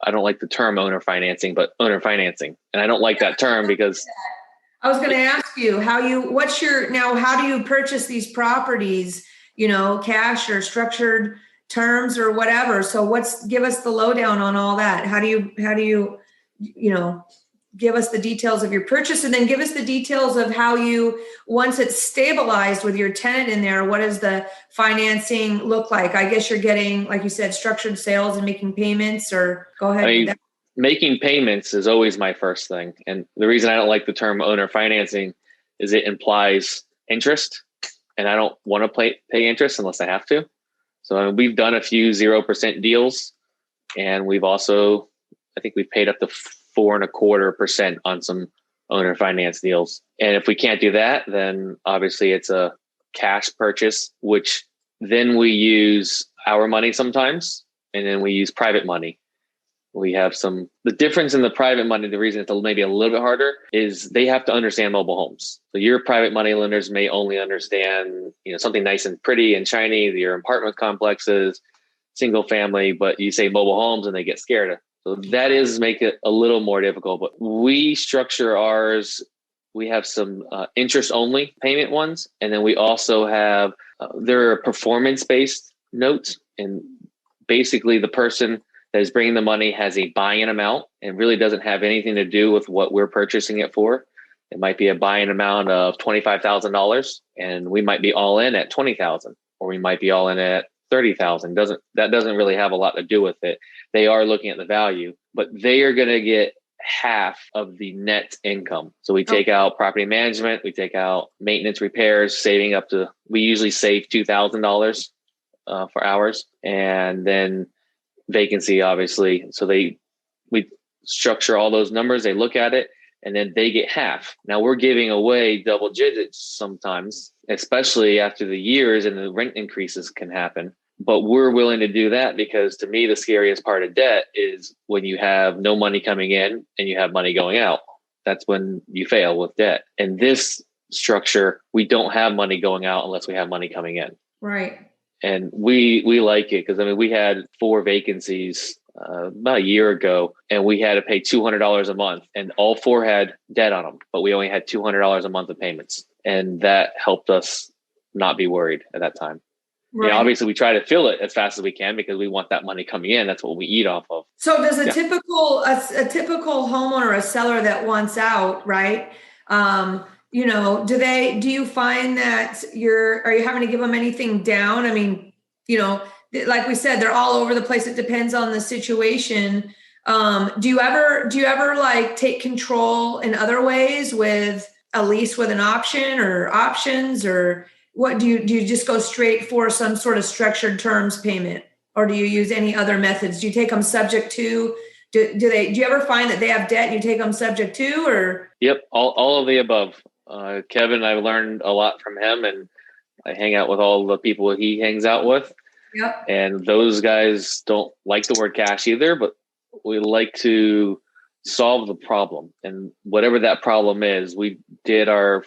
S4: I don't like the term owner financing, but owner financing. And I don't like that term because
S3: I was going to ask you how do you purchase these properties, cash or structured terms or whatever. So give us the lowdown on all that. How do you give us the details of your purchase, and then give us the details of how once it's stabilized with your tenant in there, what does the financing look like? I guess you're getting, like you said, structured sales and making payments, or go ahead.
S4: Making payments is always my first thing. And the reason I don't like the term owner financing is it implies interest, and I don't want to pay interest unless I have to. So we've done a few 0% deals, and we've also, I think we've paid up to 4.25% on some owner finance deals. And if we can't do that, then obviously it's a cash purchase, which then we use our money sometimes, and then we use private money. We have the difference in the private money. The reason it's maybe a little bit harder is they have to understand mobile homes. So your private money lenders may only understand, something nice and pretty and shiny, your apartment complexes, single family, but you say mobile homes and they get scared. So that is make it a little more difficult, but we structure ours. We have some interest only payment ones. And then we also have, they're performance-based notes. And basically the person that is bringing the money has a buy-in amount and really doesn't have anything to do with what we're purchasing it for. It might be a buy-in amount of $25,000, and we might be all in at $20,000, or we might be all in at $30,000. That doesn't really have a lot to do with it. They are looking at the value, but they are going to get half of the net income. So we take out property management, we take out maintenance, repairs, we usually save $2,000 for ours, and then vacancy, obviously. So we structure all those numbers, they look at it, and then they get half. Now we're giving away double digits sometimes, especially after the years and the rent increases can happen. But we're willing to do that because to me, the scariest part of debt is when you have no money coming in and you have money going out. That's when you fail with debt. And this structure, we don't have money going out unless we have money coming in.
S3: Right.
S4: And we like it because, we had 4 vacancies about a year ago, and we had to pay $200 a month, and all 4 had debt on them, but we only had $200 a month of payments. And that helped us not be worried at that time. Right. Obviously we try to fill it as fast as we can because we want that money coming in. That's what we eat off of.
S3: So does a typical homeowner, a seller that wants out, right? Do you find that are you having to give them anything down? I mean, like we said, they're all over the place. It depends on the situation. Do you ever like take control in other ways with a lease with an option or options, or what do you just go straight for some sort of structured terms payment, or do you use any other methods? Do you take them subject to, do you ever find that they have debt and you take them subject to, or?
S4: Yep. All of the above. Kevin, I've learned a lot from him, and I hang out with all the people he hangs out with.
S3: Yep.
S4: And those guys don't like the word cash either, but we like to solve the problem. And whatever that problem is, we did our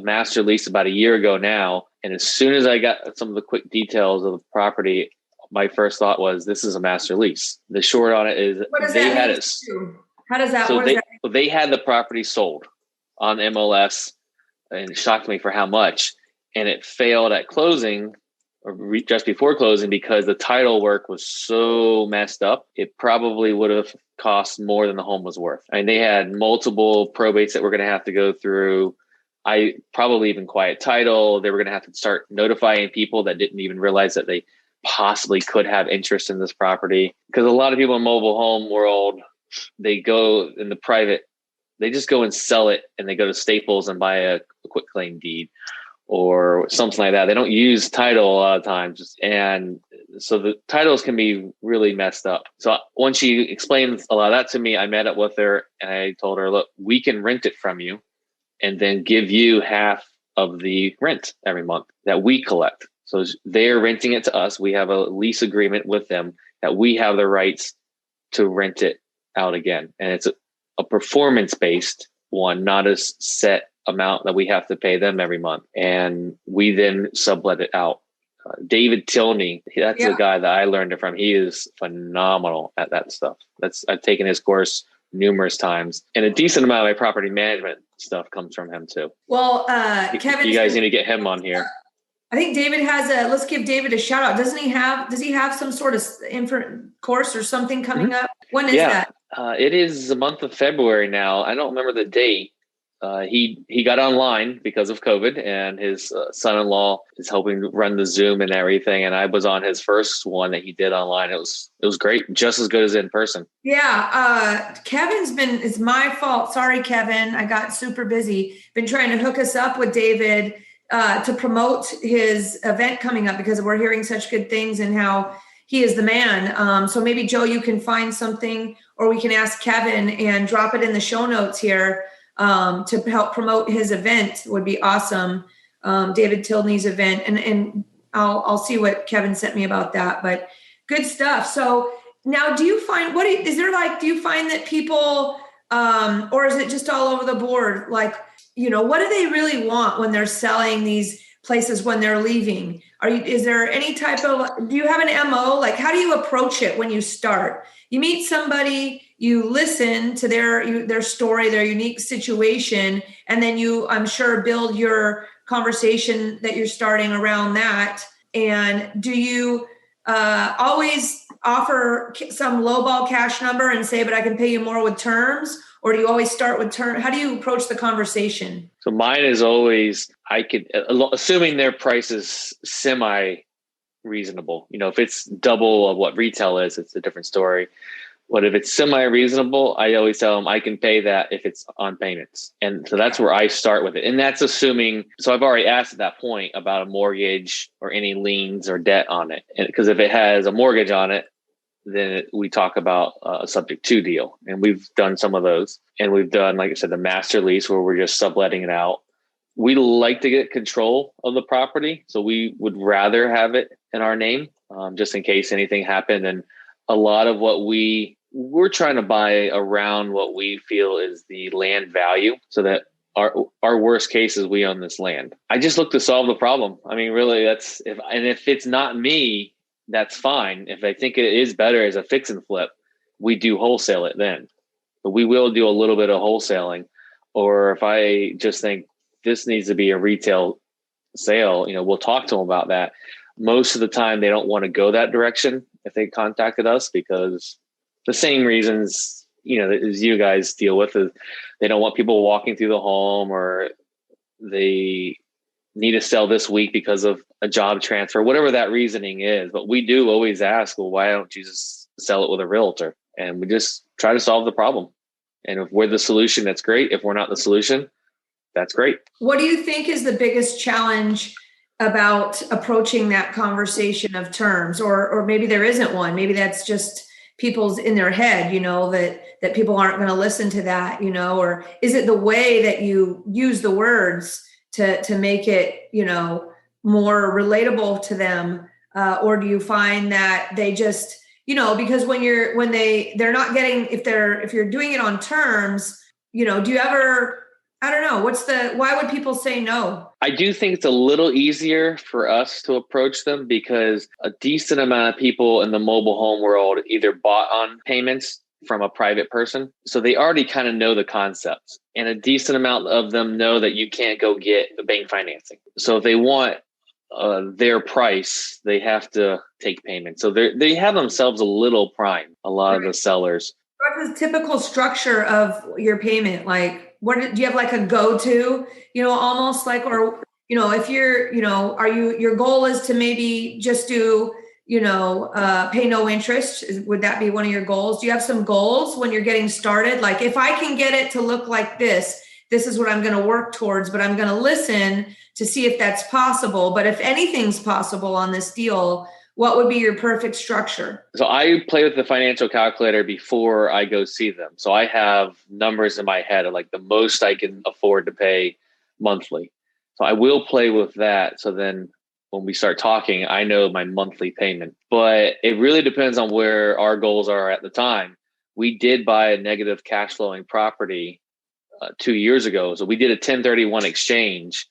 S4: master lease about a year ago now. And as soon as I got some of the quick details of the property, my first thought was, this is a master lease. The short on it is they had it.
S3: How does that?
S4: So they had the property sold on MLS, and it shocked me for how much. And it failed at closing, or just before closing, because the title work was so messed up. It probably would have cost more than the home was worth. I mean, they had multiple probates that we're going to have to go through. I probably even quiet title. They were going to have to start notifying people that didn't even realize that they possibly could have interest in this property. Because a lot of people in mobile home world, they go in the private, they just go and sell it, and they go to Staples and buy a quick claim deed or something like that. They don't use title a lot of times. And so the titles can be really messed up. So once she explained a lot of that to me, I met up with her and I told her, look, we can rent it from you and then give you half of the rent every month that we collect. So they're renting it to us. We have a lease agreement with them that we have the rights to rent it out again. And it's a performance-based one, not a set amount that we have to pay them every month. And we then sublet it out. David Tilney, that's the guy that I learned it from. He is phenomenal at that stuff. I've taken his course numerous times, and a decent amount of my property management stuff comes from him too.
S3: Well, Kevin,
S4: you guys need to get him on here.
S3: I think David has let's give David a shout out. Does he have some sort of course or something coming up? When is that?
S4: It is the month of February now. I don't remember the date. He got online because of COVID, and his son-in-law is helping run the Zoom and everything. And I was on his first one that he did online. It was great, just as good as in person. Yeah.
S3: It's my fault. Sorry, Kevin. I got super busy. Been trying to hook us up with David to promote his event coming up, because we're hearing such good things and how he is the man. So maybe Joe, you can find something, or we can ask Kevin and drop it in the show notes here. To help promote his event would be awesome. David Tilney's event. And I'll see what Kevin sent me about that, but good stuff. So now do you find, do you find that people, or is it just all over the board? Like, what do they really want when they're selling these places, when they're leaving? Is there any type of, do you have an MO? Like, how do you approach it when you start? You meet somebody, you listen to their story, their unique situation, and then you, I'm sure, build your conversation that you're starting around that. And do you always offer some lowball cash number and say, but I can pay you more with terms? Or do you always start with terms? How do you approach the conversation?
S4: So mine is always, assuming their price is semi-reasonable. If it's double of what retail is, it's a different story. But if it's semi-reasonable, I always tell them I can pay that if it's on payments. And so that's where I start with it. And that's assuming, so I've already asked at that point about a mortgage or any liens or debt on it. And because if it has a mortgage on it, then we talk about a subject to deal. And we've done some of those. And we've done, like I said, the master lease where we're just subletting it out. We like to get control of the property. So we would rather have it in our name, just in case anything happened. And a lot of what we're trying to buy around what we feel is the land value, so that our worst case is we own this land. I just look to solve the problem. I mean, really, if it's not me, that's fine. If I think it is better as a fix and flip, we do wholesale it then. But we will do a little bit of wholesaling. Or if I just think this needs to be a retail sale, we'll talk to them about that. Most of the time, they don't want to go that direction if they contacted us, because the same reasons, as you guys deal with, is they don't want people walking through the home, or they need to sell this week because of a job transfer, whatever that reasoning is. But we do always ask, well, why don't you just sell it with a realtor? And we just try to solve the problem. And if we're the solution, that's great. If we're not the solution, that's great.
S3: What do you think is the biggest challenge about approaching that conversation of terms? Or maybe there isn't one. Maybe that's just people's in their head, that people aren't going to listen to that, or is it the way that you use the words to make it, more relatable to them? Or do you find that they just, because they're not getting, if you're doing it on terms, do you ever, I don't know, why would people say no?
S4: I do think it's a little easier for us to approach them because a decent amount of people in the mobile home world either bought on payments from a private person. So they already kind of know the concepts, and a decent amount of them know that you can't go get the bank financing. So if they want their price, they have to take payment. So they have themselves a little prime, a lot of the sellers.
S3: What's the typical structure of your payment? Like, what do you have, like a go-to, almost like, or, if you're, your goal is to maybe just do, pay no interest. Would that be one of your goals? Do you have some goals when you're getting started? Like, if I can get it to look like this is what I'm going to work towards, but I'm going to listen to see if that's possible. But if anything's possible on this deal, what would be your perfect structure? So
S4: I play with the financial calculator before I go see them. So I have numbers in my head of like the most I can afford to pay monthly. So I will play with that. So then when we start talking, I know my monthly payment. But it really depends on where our goals are at the time. We did buy a negative cash flowing property 2 years ago. So we did a 1031 exchange,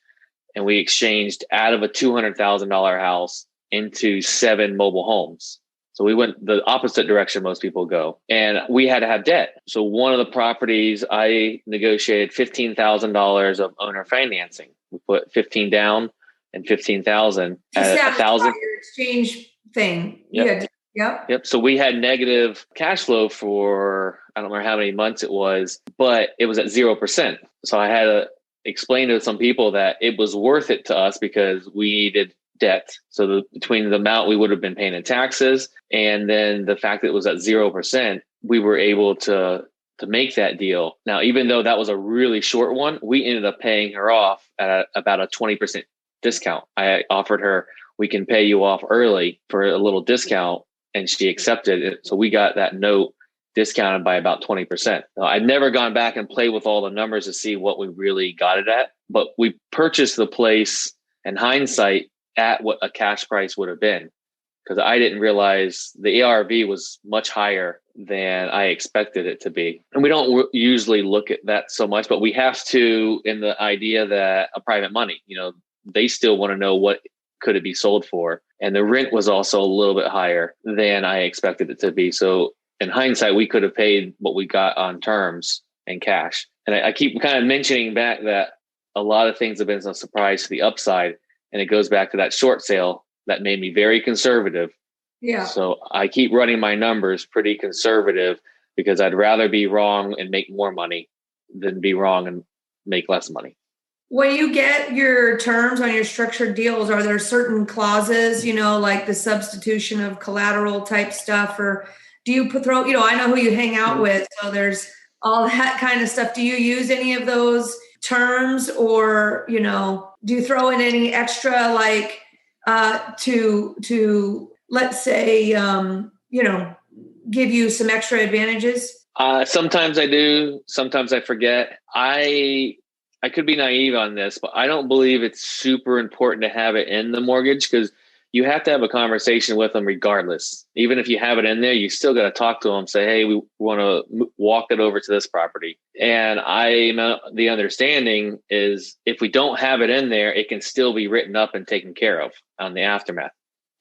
S4: and we exchanged out of a $200,000 house into 7 mobile homes. So we went the opposite direction most people go, and we had to have debt. So one of the properties, I negotiated $15,000 of owner financing. We put 15 down and 15,000 at 1,000.
S3: Your exchange thing.
S4: Yep.
S3: Yep.
S4: So we had negative cash flow for, I don't remember how many months it was, but it was at 0%. So I had to explain to some people that it was worth it to us because we needed debt. So between the amount we would have been paying in taxes and then the fact that it was at 0%, we were able to make that deal. Now, even though that was a really short one, we ended up paying her off at about a 20% discount. I offered her, we can pay you off early for a little discount, and she accepted it. So we got that note discounted by about 20%. I've never gone back and played with all the numbers to see what we really got it at, but we purchased the place in hindsight at what a cash price would have been, because I didn't realize the ARV was much higher than I expected it to be. And we don't usually look at that so much, but we have to, in the idea that a private money, they still want to know what could it be sold for. And the rent was also a little bit higher than I expected it to be. So in hindsight, we could have paid what we got on terms and cash. And I keep kind of mentioning back that a lot of things have been a surprise to the upside. And it goes back to that short sale that made me very conservative.
S3: Yeah.
S4: So I keep running my numbers pretty conservative because I'd rather be wrong and make more money than be wrong and make less money.
S3: When you get your terms on your structured deals, are there certain clauses, like the substitution of collateral type stuff, or do you throw, I know who you hang out with, so there's all that kind of stuff. Do you use any of those terms, or, do you throw in any extra, like, to let's say, give you some extra advantages?
S4: Sometimes I do. Sometimes I forget. I could be naive on this, but I don't believe it's super important to have it in the mortgage, because you have to have a conversation with them regardless. Even if you have it in there, you still got to talk to them, say, hey, we want to walk it over to this property. And the understanding is if we don't have it in there, it can still be written up and taken care of on the aftermath.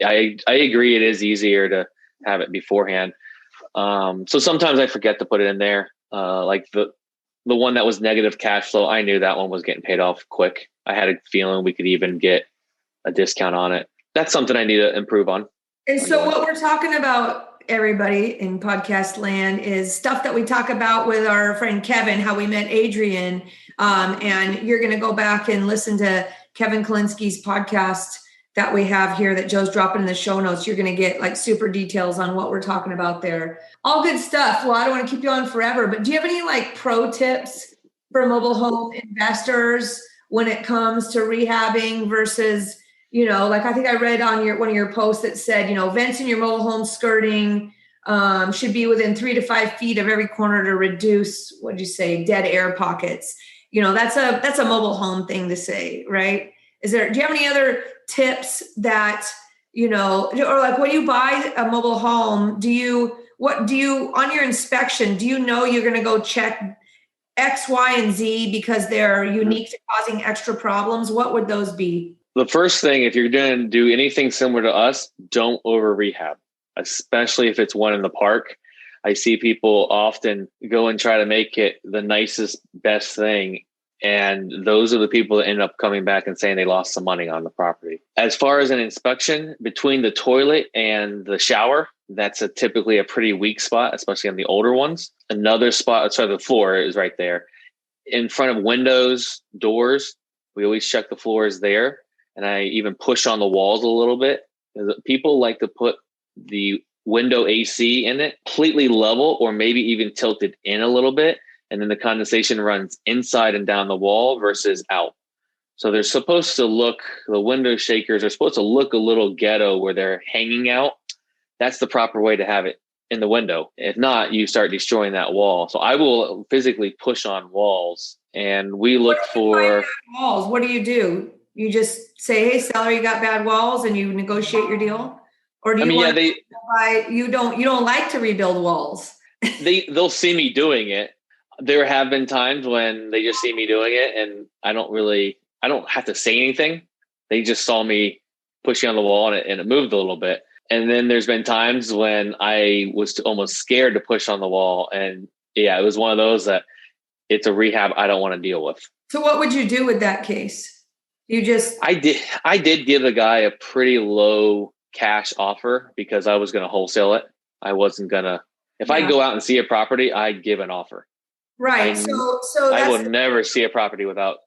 S4: I agree. It is easier to have it beforehand. So sometimes I forget to put it in there. Like the one that was negative cash flow, I knew that one was getting paid off quick. I had a feeling we could even get a discount on it. That's something I need to improve on.
S3: And so what we're talking about, everybody in podcast land, is stuff that we talk about with our friend Kevin, how we met Adrian. And you're going to go back and listen to Kevin Kalinski's podcast that we have here that Joe's dropping in the show notes. You're going to get like super details on what we're talking about there. All good stuff. Well, I don't want to keep you on forever, but do you have any like pro tips for mobile home investors when it comes to rehabbing versus, like I think I read on one of your posts that said, vents in your mobile home skirting should be within 3 to 5 feet of every corner to reduce, what'd you say, dead air pockets. That's a mobile home thing to say, right? Do you have any other tips that, or like when you buy a mobile home, on your inspection, do you know you're going to go check X, Y, and Z because they're unique to causing extra problems? What would those be?
S4: The first thing, if you're going to do anything similar to us, don't over rehab, especially if it's one in the park. I see people often go and try to make it the nicest, best thing. And those are the people that end up coming back and saying they lost some money on the property. As far as an inspection, between the toilet and the shower, that's typically a pretty weak spot, especially on the older ones. Another spot, the floor is right there. In front of windows, doors, we always check the floors there. And I even push on the walls a little bit. People like to put the window AC in it completely level or maybe even tilted in a little bit. And then the condensation runs inside and down the wall versus out. So they're supposed to look, the window shakers are supposed to look a little ghetto where they're hanging out. That's the proper way to have it in the window. If not, you start destroying that wall. So I will physically push on walls, and we look for
S3: walls. What do? You just say, "Hey, seller, you got bad walls," and you negotiate your deal? Or do you don't like to rebuild walls?
S4: They'll see me doing it. There have been times when they just see me doing it and I don't have to say anything. They just saw me pushing on the wall and it moved a little bit. And then there's been times when I was almost scared to push on the wall. And yeah, it was one of those that it's a rehab I don't want to deal with.
S3: So what would you do with that case?
S4: I did give the guy a pretty low cash offer because I was going to wholesale it. I wasn't going to, if I go out and see a property, I'd give an offer.
S3: Right. So
S4: I will never see a property without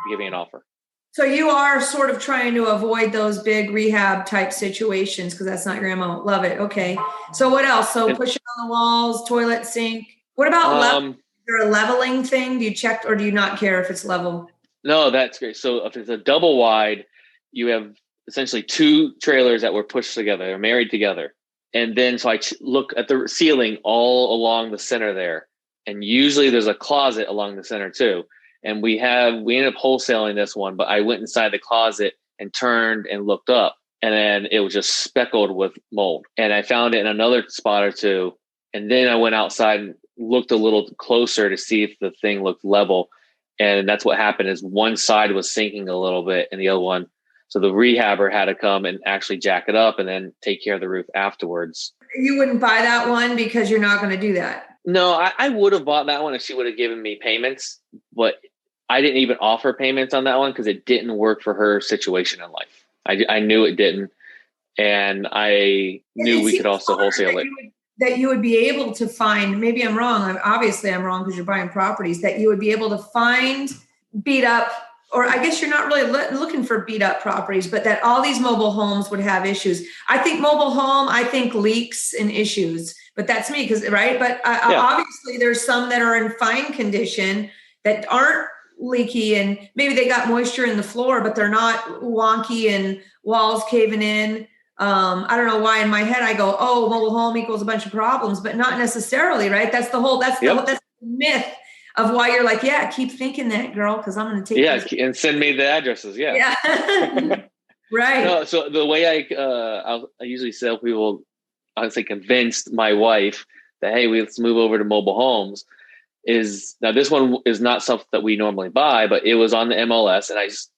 S4: giving an offer.
S3: So you are sort of trying to avoid those big rehab type situations because that's not your MO. Love it. Okay. So what else? So pushing on the walls, toilet, sink. What about level? Is there a leveling thing? Do you check or do you not care if it's level?
S4: No, that's great. So if it's a double wide, you have essentially two trailers that were pushed together. They're married together. And then so I look at the ceiling all along the center there. And usually there's a closet along the center too. And we ended up wholesaling this one, but I went inside the closet and turned and looked up, and then it was just speckled with mold. And I found it in another spot or two. And then I went outside and looked a little closer to see if the thing looked level. And that's what happened is one side was sinking a little bit and the other one. So the rehabber had to come and actually jack it up and then take care of the roof afterwards.
S3: You wouldn't buy that one because you're not going to do that.
S4: No, I would have bought that one if she would have given me payments, but I didn't even offer payments on that one because it didn't work for her situation in life. I knew it didn't. And I knew we could also wholesale it.
S3: That you would be able to find, maybe I'm wrong. Obviously I'm wrong because you're buying properties, that you would be able to find beat up, or I guess you're not really looking for beat up properties, but that all these mobile homes would have issues. I think leaks and issues, but that's me right. But obviously there's some that are in fine condition that aren't leaky and maybe they got moisture in the floor, but they're not wonky and walls caving in. I don't know why in my head I go, oh, mobile home equals a bunch of problems, but not necessarily, right? That's the myth of why you're like, yeah, keep thinking that, girl, because I'm going to take
S4: and send me the addresses. Yeah.
S3: Right.
S4: No, so the way I usually tell people, I would say convinced my wife that, hey, let's move over to mobile homes is now this one is not something that we normally buy, but it was on the MLS and I just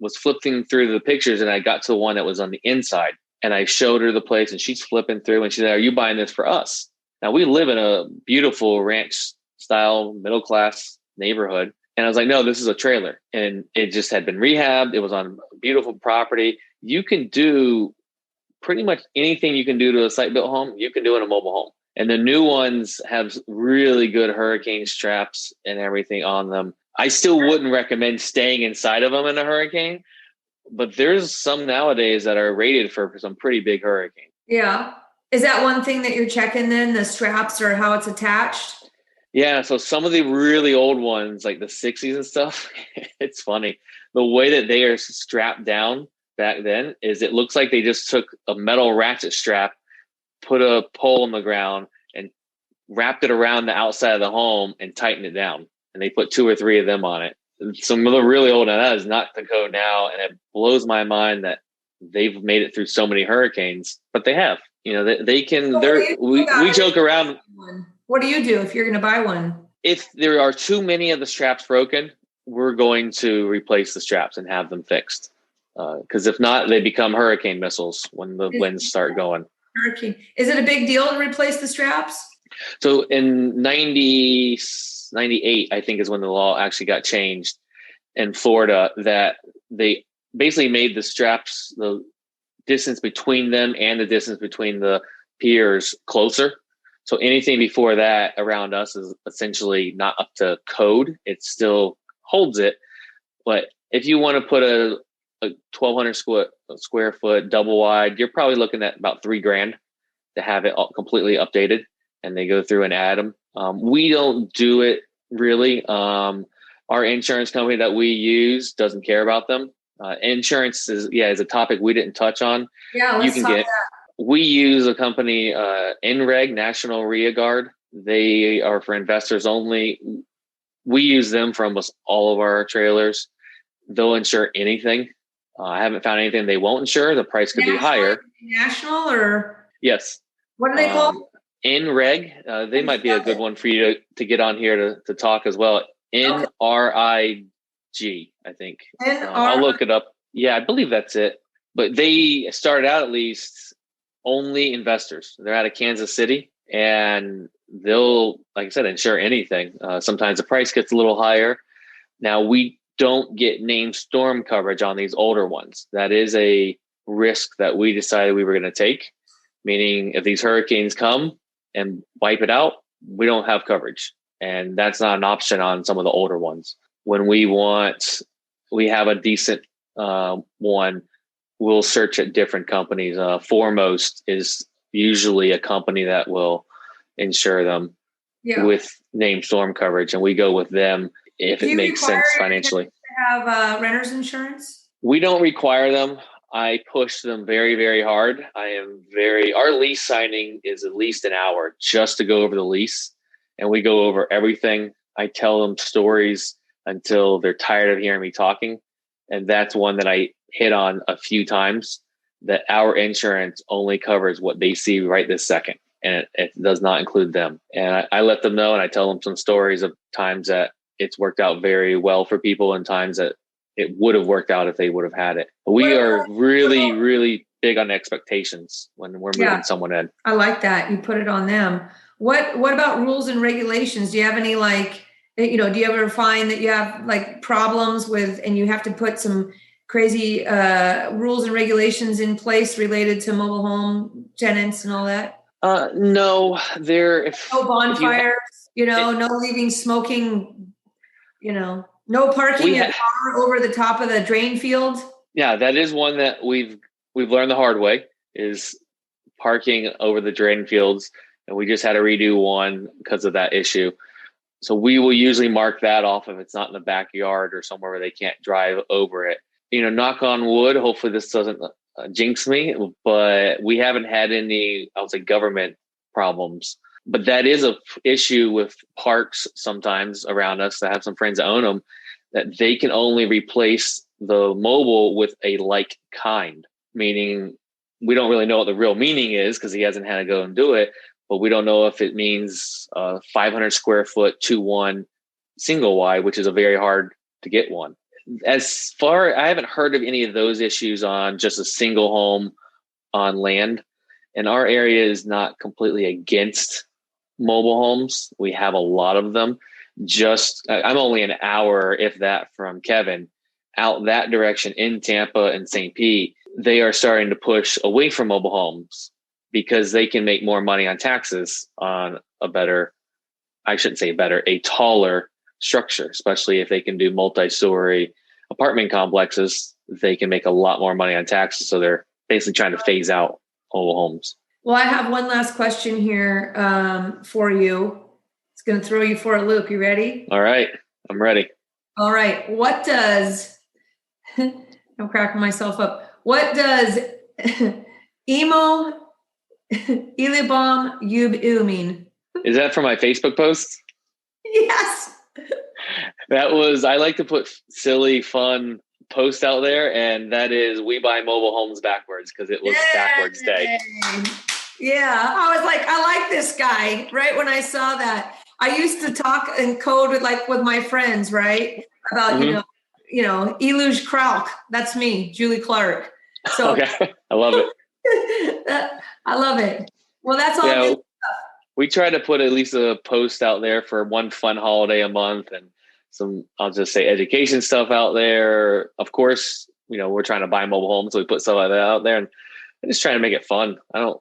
S4: was flipping through the pictures and I got to the one that was on the inside and I showed her the place and she's flipping through and she said, are you buying this for us? Now we live in a beautiful ranch style middle-class neighborhood. And I was like, no, this is a trailer. And it just had been rehabbed. It was on a beautiful property. You can do pretty much anything you can do to a site-built home, you can do in a mobile home. And the new ones have really good hurricane straps and everything on them. I still wouldn't recommend staying inside of them in a hurricane, but there's some nowadays that are rated for some pretty big hurricanes.
S3: Yeah. Is that one thing that you're checking then, the straps or how it's attached?
S4: Yeah. So some of the really old ones, like the 60s and stuff, it's funny. The way that they are strapped down back then is it looks like they just took a metal ratchet strap, put a pole in the ground and wrapped it around the outside of the home and tightened it down. And they put 2 or 3 of them on it. some of the really old, and that is not the code now. And it blows my mind that they've made it through so many hurricanes, but they have. They can. We joke around.
S3: What do you do if you're going to buy one?
S4: If there are too many of the straps broken, we're going to replace the straps and have them fixed. Because if not, they become hurricane missiles when the winds start going.
S3: Hurricane. Is it a big deal to replace the straps?
S4: So in 98, I think is when the law actually got changed in Florida, that they basically made the straps, the distance between them and the distance between the piers closer. So anything before that around us is essentially not up to code. It still holds it. But if you want to put a 1,200 square foot double wide, you're probably looking at about $3,000 to have it all completely updated. And they go through and add them. We don't do it really. Our insurance company that we use doesn't care about them. Insurance is a topic we didn't touch on.
S3: Yeah, let's talk that.
S4: We use a company, NREG, National Ria Guard. They are for investors only. We use them for almost all of our trailers. They'll insure anything. I haven't found anything they won't insure. The price could be higher.
S3: National or?
S4: Yes.
S3: What are they called?
S4: NREG. They might be a good one for you to get on here to talk as well. NRIG, I think. I'll look it up. Yeah, I believe that's it. But they started out at least only investors. They're out of Kansas City, and they'll, like I said, insure anything. Sometimes the price gets a little higher. Now, we don't get named storm coverage on these older ones. That is a risk that we decided we were going to take, meaning if these hurricanes come and wipe it out, we don't have coverage. And that's not an option on some of the older ones. When we have a decent one, we'll search at different companies. Foremost is usually a company that will insure them with named storm coverage, and we go with them if it makes sense financially.
S3: To have renter's insurance?
S4: We don't require them. I push them very, very hard. Our lease signing is at least an hour just to go over the lease, and we go over everything. I tell them stories until they're tired of hearing me talking. And that's one that I hit on a few times, that our insurance only covers what they see right this second. And it does not include them. And I let them know, and I tell them some stories of times that it's worked out very well for people and times that it would have worked out if they would have had it. We are really, really big on expectations when we're moving someone in.
S3: I like that. You put it on them. What about rules and regulations? Do you have any do you ever find that you have problems with, and you have to put some crazy rules and regulations in place related to mobile home tenants and all that?
S4: No, no bonfires,
S3: no leaving smoking, no parking a car over the top of the drain field.
S4: Yeah, that is one that we've learned the hard way, is parking over the drain fields. And we just had to redo one because of that issue. So we will usually mark that off if it's not in the backyard or somewhere where they can't drive over it. Knock on wood, hopefully this doesn't jinx me, but we haven't had any, I would say, government problems. But that is an issue with parks sometimes around us. I have some friends that own them, that they can only replace the mobile with a like kind, meaning we don't really know what the real meaning is because he hasn't had to go and do it. But we don't know if it means 500 square foot 2-1 single wide, which is a very hard to get one. I haven't heard of any of those issues on just a single home on land. And our area is not completely against mobile homes. We have a lot of them. I'm only an hour, if that, from Kevin, out that direction in Tampa and St. Pete. They are starting to push away from mobile homes, because they can make more money on taxes on a taller structure, especially if they can do multi-story apartment complexes. They can make a lot more money on taxes. So they're basically trying to phase out mobile homes.
S3: Well, I have one last question here for you. It's going to throw you for a loop. You ready?
S4: All right. I'm ready.
S3: All right. What does, I'm cracking myself up. What does emo Ilibom Yub mean?
S4: Is that for my Facebook post?
S3: Yes.
S4: I like to put silly, fun posts out there, and that is we buy mobile homes backwards because it was backwards day.
S3: Yeah, I was like, I like this guy. Right when I saw that, I used to talk and code with my friends, right? About Eluge Krauk. That's me, Julie Clark. So
S4: okay, I love it.
S3: I love it. Well, that's all.
S4: Yeah, we try to put at least a post out there for one fun holiday a month, and some, I'll just say, education stuff out there. Of course, we're trying to buy mobile homes, so we put stuff like that out there, and I'm just trying to make it fun. I love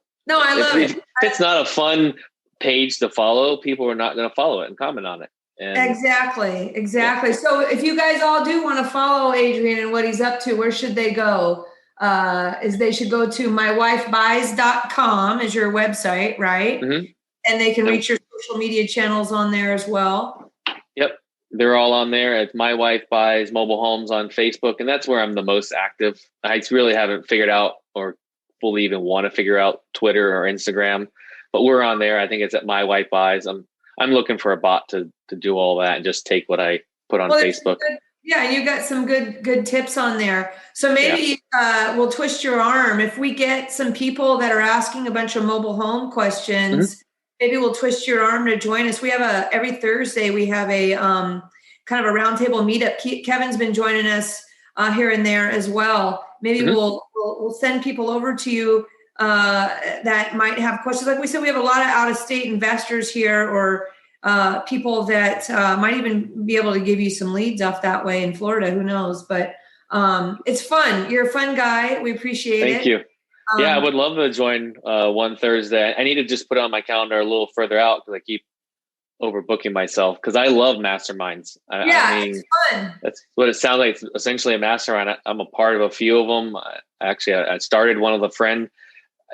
S4: it. If it's not a fun page to follow, people are not going to follow it and comment on it. And
S3: Exactly. Yeah. So if you guys all do want to follow Adrian and what he's up to, where should they go? They should go to mywifebuys.com is your website, right? Mm-hmm. And they can reach your social media channels on there as well.
S4: Yep. They're all on there at My Wife Buys Mobile Homes on Facebook. And that's where I'm the most active. I really haven't figured out or fully even want to figure out Twitter or Instagram, but we're on there. I think it's at My Wife Buys. I'm looking for a bot to do all that and just take what I put on Facebook.
S3: Yeah, you got some good tips on there. So maybe we'll twist your arm. If we get some people that are asking a bunch of mobile home questions, maybe we'll twist your arm to join us. We have every Thursday, we have a kind of a roundtable meetup. Kevin's been joining us here and there as well. Maybe we'll send people over to you that might have questions. Like we said, we have a lot of out-of-state investors here, or people that might even be able to give you some leads off that way in Florida. Who knows? But it's fun. You're a fun guy. We appreciate it.
S4: Thank you. I would love to join one Thursday. I need to just put it on my calendar a little further out because I keep overbooking myself, because I love masterminds.
S3: It's fun.
S4: That's what it sounds like. It's essentially a mastermind. I'm a part of a few of them. I started one with a friend.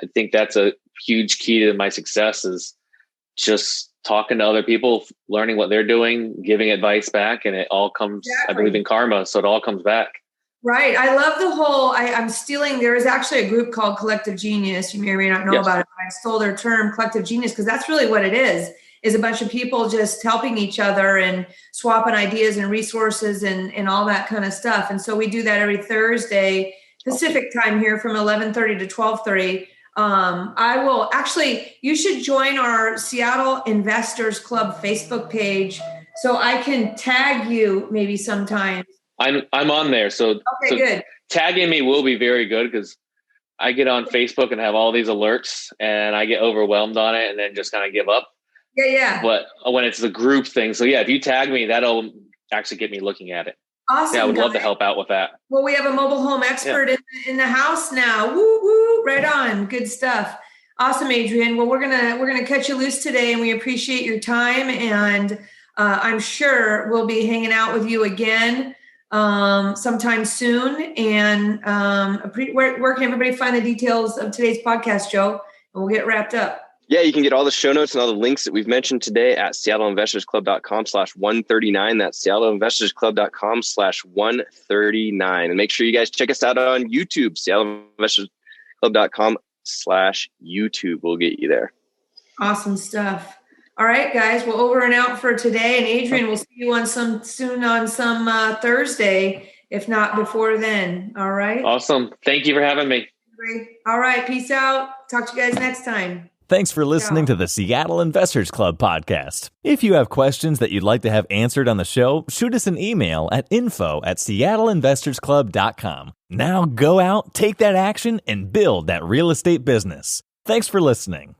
S4: I think that's a huge key to my success, is just talking to other people, learning what they're doing, giving advice back, and it all comes, I believe in karma, so it all comes back.
S3: Right. I love the whole, I'm stealing, there is actually a group called Collective Genius. You may or may not know about it, but I stole their term, Collective Genius, because that's really what it is a bunch of people just helping each other and swapping ideas and resources and all that kind of stuff. And so we do that every Thursday, Pacific time here from 11:30 to 12:30. You should join our Seattle Investors Club Facebook page so I can tag you maybe sometime.
S4: I'm on there. So
S3: good.
S4: Tagging me will be very good, because I get on Facebook and have all these alerts and I get overwhelmed on it and then just kind of give up.
S3: Yeah.
S4: But when it's the group thing. So if you tag me, that'll actually get me looking at it.
S3: Awesome.
S4: Yeah, I would love to help out with that.
S3: Well, we have a mobile home expert in the house now. Woo woo! Right on. Good stuff. Awesome, Adrian. Well, we're gonna cut you loose today, and we appreciate your time. And I'm sure we'll be hanging out with you again sometime soon. And where can everybody find the details of today's podcast, Joe? And we'll get wrapped up.
S2: Yeah, you can get all the show notes and all the links that we've mentioned today at seattleinvestorsclub.com/139. That's seattleinvestorsclub.com/139. And make sure you guys check us out on YouTube, seattleinvestorsclub.com/YouTube. We'll get you there.
S3: Awesome stuff. All right, guys. Well, over and out for today. And Adrian, we'll see you soon on some Thursday, if not before then. All right.
S4: Awesome. Thank you for having me.
S3: All right. Peace out. Talk to you guys next time.
S1: Thanks for listening to the Seattle Investors Club podcast. If you have questions that you'd like to have answered on the show, shoot us an email at info@seattleinvestorsclub.com. Now go out, take that action, and build that real estate business. Thanks for listening.